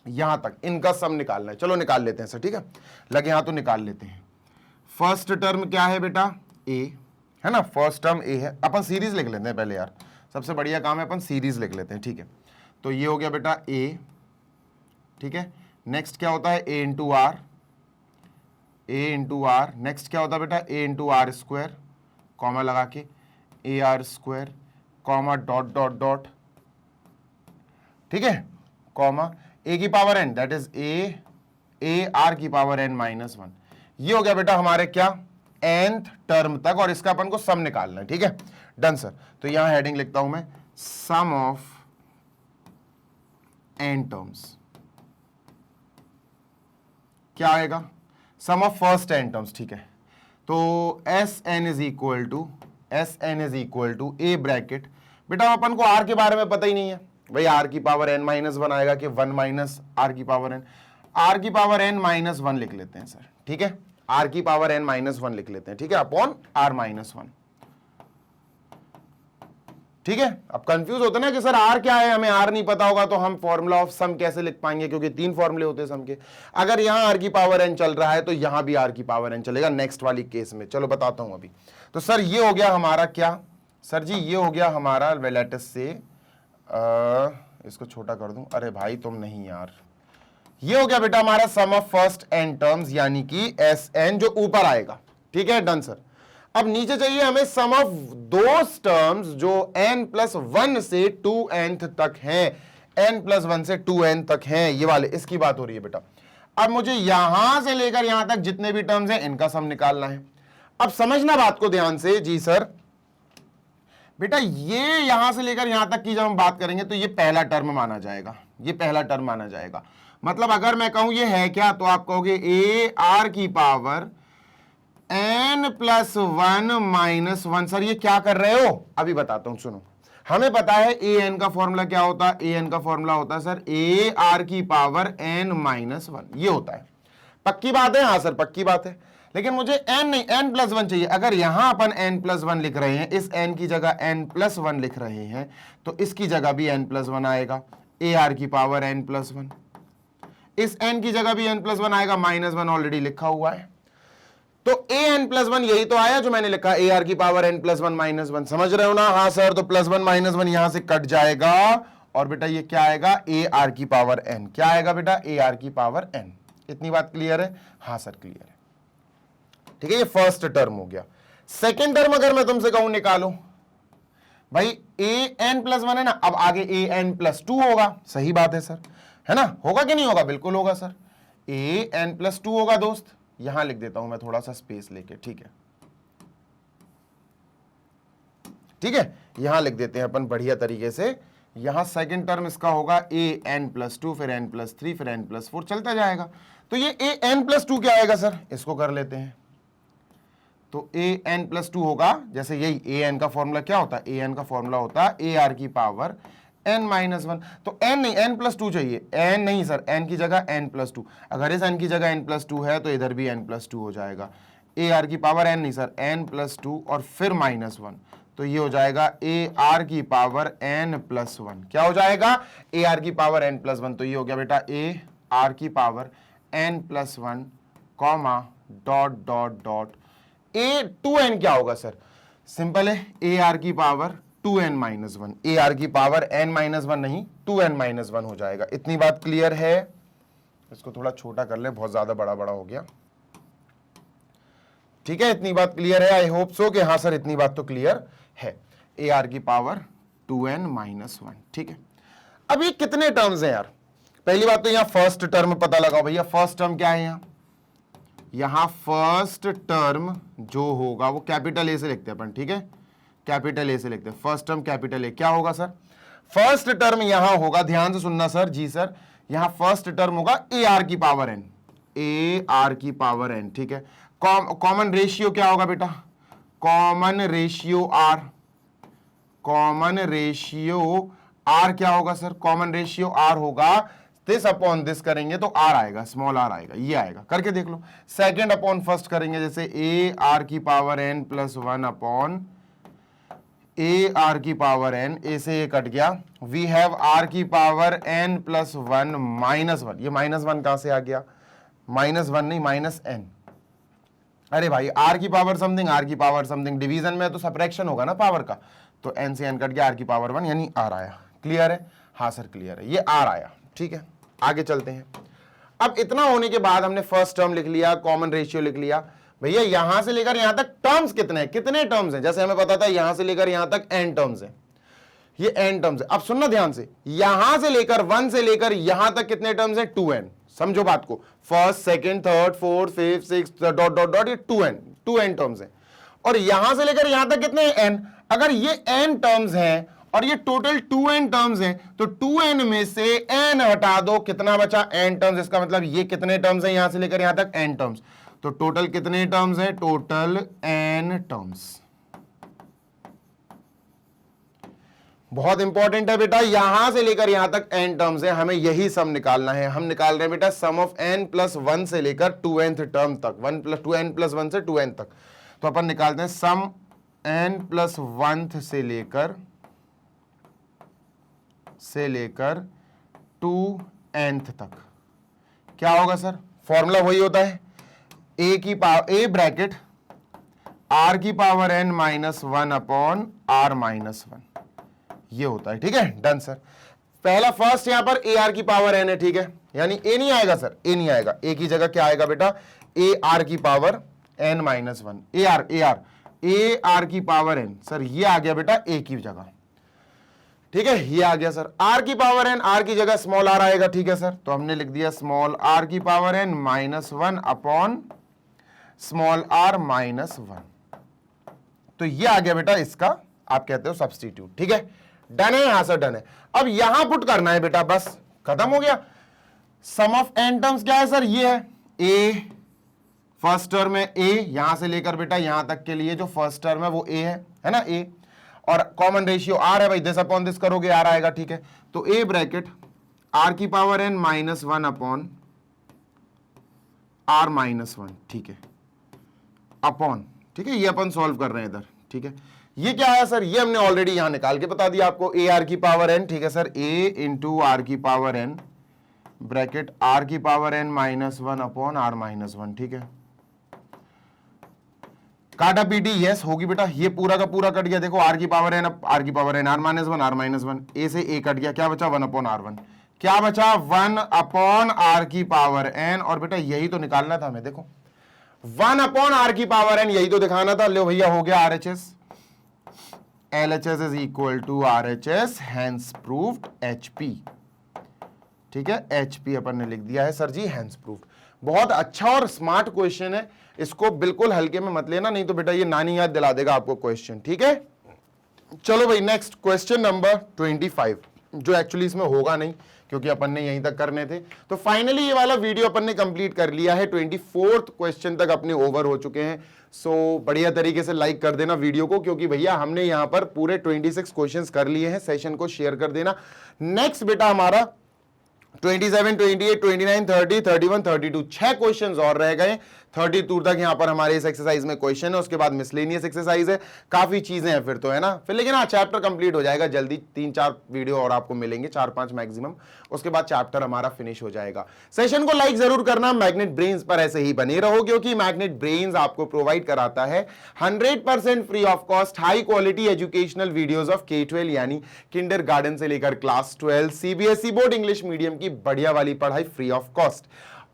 यहां तक इनका सम निकालना है। चलो निकाल लेते हैं सर, ठीक है, लगे यहां तो निकाल लेते हैं। फर्स्ट टर्म क्या है बेटा? a है ना, फर्स्ट टर्म a है। अपन सीरीज लिख लेते हैं पहले यार, सबसे बढ़िया काम है अपन सीरीज लिख लेते हैं, ठीक है। तो ये हो गया बेटा a, ठीक है। नेक्स्ट क्या होता है? a into r, a into r. Next क्या होता है बेटा? a into r square, comma लगा के a r square, comma dot dot dot, ठीक है, कॉमा a की power n, that is a r की पावर n माइनस 1। ये हो गया बेटा हमारे क्या? nth टर्म तक, और इसका अपन को सम निकालना है, ठीक है। Done sir. तो यहां हेडिंग लिखता हूं मैं, सम ऑफ n टर्म्स। क्या आएगा? Sum of first n terms, ठीक है। तो Sn is equal to a bracket, बेटा अपन को r के बारे में पता ही नहीं है भाई, r की पावर n माइनस 1 आएगा कि 1 माइनस r की पावर n, r की पावर n माइनस 1 लिख लेते हैं सर, ठीक है। r की पावर n माइनस 1 लिख लेते हैं, ठीक है, अपॉन r माइनस 1, ठीक है। अब कंफ्यूज होते ना कि सर r क्या है, हमें r नहीं पता होगा तो हम फॉर्मूला ऑफ सम कैसे लिख पाएंगे, क्योंकि 3 फॉर्मूले होते हैं सम के। अगर यहां r की पावर n चल रहा है तो यहां भी r की पावर n चलेगा नेक्स्ट वाली केस में। चलो बताता हूं अभी। तो सर ये हो गया हमारा क्या सर जी? ये हो गया हमारा लेट्स से, इसको छोटा कर दूं, अरे भाई तुम नहीं यार, ये हो गया बेटा हमारा सम ऑफ फर्स्ट n टर्म्स, यानी कि Sn जो ऊपर आएगा, ठीक है। Done sir. अब नीचे चाहिए हमें सम ऑफ दोस टर्म्स जो n प्लस 1 से 2nth तक हैं, n प्लस 1 से 2n तक हैं, ये वाले, इसकी बात हो रही है बेटा। अब मुझे यहां से लेकर यहां तक जितने भी टर्म्स हैं इनका सम निकालना है। अब समझना बात को ध्यान से। जी सर, बेटा ये यहां से लेकर यहां तक की जब हम बात करेंगे तो ये पहला टर्म माना जाएगा, ये पहला टर्म माना जाएगा। मतलब अगर मैं कहूं ये है क्या, तो आप कहोगे a r की power n plus 1 minus 1। Sir ये क्या कर रहे हो? अभी बताता हूं, सुनो। हमें पता है a n का फॉर्मूला क्या होता है? a n का फॉर्मूला होता है सर a r की पावर n माइनस 1, ये होता है। पक्की बात है? हाँ सर पक्की बात है। लेकिन मुझे n नहीं, n प्लस 1 चाहिए। अगर यहां अपन n प्लस 1 लिख रहे हैं, इस n की जगह n प्लस 1 लिख रहे हैं, तो इसकी जगह भी n प्लस 1 आएगा, a r की पावर n प्लस 1। इस n की जगह भी n+1 आएगा, -1 ऑलरेडी लिखा हुआ है, तो an+1 यही तो आया जो मैंने लिखा, ar की पावर n+1 -1, समझ रहे हो ना? हाँ सर, तो +1 -1 यहां से कट जाएगा और बेटा ये क्या आएगा, ar की पावर n, क्या आएगा बेटा, ar की पावर n। इतनी बात क्लियर है? हाँ सर क्लियर है, ठीक है। ये फर्स्ट टर्म हो गया। सेकेंड टर्म अगर मैं तुमसे कहूं निकालो, भाई an+1 है ना, अब आगे an+2 होगा, सही बात है सर, है ना? होगा कि नहीं होगा? बिल्कुल होगा सर, an+2 होगा दोस्त। यहां लिख देता हूं मैं थोड़ा सा स्पेस लेके, ठीक है, ठीक है, यहां लिख देते हैं अपन बढ़िया तरीके से। यहां सेकंड टर्म इसका होगा an+2, फिर n+3, फिर n+4, चलता जाएगा। तो ये an+2 क्या आएगा सर, इसको कर लेते हैं। तो an+2 होगा, जैसे यही an का फॉर्मूला क्या होता है, an का फॉर्मूला होता है ar की पावर n-1, तो n नहीं, n+2 चाहिए, n नहीं सर, n की जगह n+2, अगर इस n की जगह n+2 है तो इधर भी n+2 हो जाएगा। ar की पावर n नहीं सर, n+2 और फिर -1, तो ये हो जाएगा ar की पावर n+1, क्या हो जाएगा, ar की पावर n+1, तो ये हो गया बेटा ar की power n+1, comma dot dot dot a2n क्या होगा सर, सिंपल है, ar की पावर 2n-1, ar की पावर n-1 नहीं 2n-1 हो जाएगा। इतनी बात क्लियर है? इसको थोड़ा छोटा कर ले, बहुत ज्यादा बड़ा बड़ा हो गया, ठीक है। इतनी बात क्लियर है? आई होप सो कि हाँ सर इतनी बात तो क्लियर है, ar की पावर 2n-1, ठीक है। अब ये कितने टर्म्स हैं यार? पहली बात तो यहां फर्स्ट टर्म पता लगाओ भैया, फर्स्ट टर्म क्या है यहां फर्स्ट टर्म जो होगा वो कैपिटल ए से लिखते हैं अपन, ठीक है, कैपिटल ए से लिखते हैं, फर्स्ट टर्म कैपिटल ए, क्या होगा सर, फर्स्ट टर्म यहां होगा, ध्यान से सुनना सर, जी सर, यहां फर्स्ट टर्म होगा ar की पावर n, ar की पावर n, ठीक है। कॉमन रेशियो क्या होगा बेटा, common ratio r, common ratio r क्या होगा सर, कॉमन रेशियो r होगा दिस अपॉन दिस, करेंगे तो r आएगा, स्मॉल r आएगा, ये आएगा, करके देख लो। सेकंड अपॉन फर्स्ट करेंगे, जैसे ar की पावर n+1 अपॉन ar की पावर n, a से ये कट गया, वी हैव r की पावर n+1 -1, ये -1 कहां से आ गया, -1 नहीं -n, अरे भाई r की पावर समथिंग, r की पावर समथिंग, डिवीजन में तो सबट्रैक्शन होगा ना पावर का, तो n से n कट गया, r की पावर 1 यानी r आया। क्लियर है? हाँ सर क्लियर है, ये r आया, ठीक है। आगे चलते हैं। अब इतना होने के बाद हमने फर्स्ट टर्म लिख लिया, कॉमन रेशियो लिख लिया, भैया यहां से लेकर यहां तक टर्म्स कितने हैं, कितने टर्म्स हैं, जैसे हमें पता था यहां से लेकर यहां तक n टर्म्स हैं, ये n टर्म्स है। अब सुनना ध्यान से, यहां से लेकर 1 से लेकर यहां तक कितने टर्म्स हैं, 2n, समझो बात को, first second third fourth fifth sixth dot dot dot, ये 2n टर्म्स हैं, और यहां से लेकर यहां तक कितने हैं, n। अगर ये n टर्म्स हैं और ये टोटल 2n टर्म्स हैं, तो 2n में से n हटा दो, कितना बचा, n टर्म्स, इसका मतलब ये कितने टर्म्स हैं यहां से लेकर यहां तक, n टर्म्स, तो टोटल कितने टर्म्स हैं, टोटल n टर्म्स। बहुत इंपॉर्टेंट है बेटा, यहां से लेकर यहां तक n टर्म्स है, हमें यही सम निकालना है। हम निकाल रहे हैं बेटा सम ऑफ n+1 से लेकर 2nth टर्म तक, 2n+1 से 2n तक, तो अपन निकालते हैं सम n+1 से लेकर 2nth तक, क्या होगा सर, फॉर्मूला वही होता है, a ब्रैकेट r की पावर n-1 अपॉन r-1, ये होता है, ठीक है, डन सर। पहला फर्स्ट यहां पर ar की पावर n है, ठीक है, यानी a नहीं आएगा सर, a नहीं आएगा, a की जगह क्या आएगा बेटा, ar की पावर n-1, ar की पावर n, सर ये आ गया बेटा a की जगह, ठीक है, ये आ गया सर, r की पावर n, r की जगह स्मॉल r आएगा, ठीक है सर, तो हमने लिख दिया स्मॉल r की power n-1 upon small r-1, तो ये आ गया बेटा इसका आप कहते हो सब्स्टिट्यूट, ठीक है, डन है, यहां सर डन है। अब यहां पुट करना है बेटा, बस खत्म हो गया। सम ऑफ n टर्म्स क्या है सर, ये है a, फर्स्ट टर्म है a, यहां से लेकर बेटा यहां तक के लिए जो फर्स्ट टर्म है वो a है ना, a, और कॉमन रेशियो r है भाई, दिस अपॉन दिस करोगे r आएगा, ठीक है, तो a ब्रैकेट r की पावर n-1 अपॉन r-1, ठीक है, अपॉन, ठीक है, ये अपन सॉल्व कर रहे हैं इधर, ठीक है। ये क्या है सर, ये हमने ऑलरेडी यहां निकाल के बता दिया आपको, ar की पावर n, ठीक है सर, a इंटू r की पावर n ब्रैकेट आर की power n minus one upon r minus one, ठीक है। काटा पीटी यस होगी बेटा, ये पूरा का पूरा कट गया, देखो आर की power n r minus one, a से ए कट गया, क्या बचा 1 अपॉन आर वन, क्या बचा 1 अपॉन आर की पावर एन, और बेटा यही तो निकालना था हमें, देखो 1 अपॉन आर की पावर एन, यही तो दिखाना था। लो भैया हो गया RHS, LHS is equal to RHS, hence proved HP, ठीक है, HP अपन ने लिख दिया है सर जी, हैंस प्रूव्ड। बहुत अच्छा और स्मार्ट क्वेश्चन है, इसको बिल्कुल हल्के में मत लेना, नहीं तो बेटा ये नानी याद दिला देगा आपको क्वेश्चन, ठीक है। चलो भाई नेक्स्ट क्वेश्चन नंबर 25, जो एक्चुअली इसमें होगा नहीं क्योंकि अपन ने यहीं तक करने थे। तो फाइनली ये वाला वीडियो अपन ने कंप्लीट कर लिया है, 24th क्वेश्चन तक अपने ओवर हो चुके हैं। सो बढ़िया तरीके से लाइक कर देना वीडियो को, क्योंकि भैया हमने यहां पर पूरे 26 क्वेश्चंस कर लिए हैं। सेशन को शेयर कर देना। नेक्स्ट बेटा हमारा 27, 28, 29, 30, 31, 32 6 क्वेश्चंस और रह गए। 32 तक यहां पर हमारे इस एक्सरसाइज में क्वेश्चन है, उसके बाद मिसलेनियस एक्सरसाइज है, काफी चीजें हैं फिर तो, है ना। फिर लेकिन हाँ चैप्टर कंप्लीट हो जाएगा जल्दी, 3-4 वीडियो और आपको मिलेंगे, 4-5 मैक्सिमम, उसके बाद चैप्टर हमारा फिनिश हो जाएगा। सेशन को लाइक जरूर करना, मैग्नेट ब्रेन्स पर ऐसे ही बने रहो, क्योंकि मैग्नेट ब्रेन्स आपको प्रोवाइड कराता है 100% free of cost high quality educational videos of K-12 यानी किंडरगार्टन से लेकर class 12 CBSE board English medium की बढ़िया वाली पढ़ाई फ्री ऑफ कॉस्ट।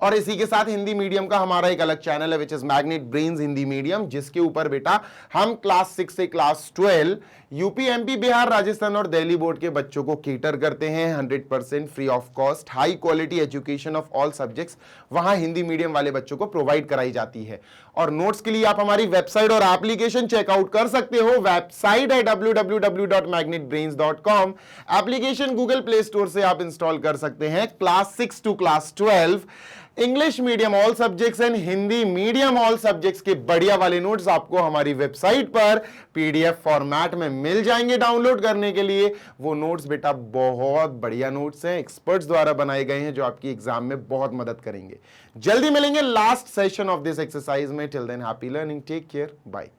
और इसी के साथ हिंदी मीडियम का हमारा एक अलग चैनल है, which is magnet brains Hindi medium, जिसके ऊपर बेटा हम क्लास 6 से class 12 UP, MP, Bihar, Rajasthan और दिल्ली बोर्ड के बच्चों को केटर करते हैं। 100% free of cost high quality education of all subjects वहां हिंदी मीडियम वाले बच्चों को प्रोवाइड कराई जाती है। और नोट्स के लिए आप हमारी वेबसाइट और एप्लीकेशन चेकआउट कर सकते हो। वेबसाइट है www.magnetbrains.com। Application Google play store से आप इंस्टॉल कर सकते हैं। Class 6 to class 12 English medium all subjects and Hindi medium all subjects के बढ़िया वाले नोट्स आपको हमारी वेबसाइट पर PDF फॉर्मेट में मिल जाएंगे डाउनलोड करने के लिए। वो नोट्स बेटा बहुत बढ़िया नोट्स हैं, एक्सपर्ट्स द्वारा बनाए गए हैं, जो आपकी एग्जाम में बहुत मदद करेंगे। जल्दी मिलेंगे last session of this exercise में। Till then happy learning, take care, bye.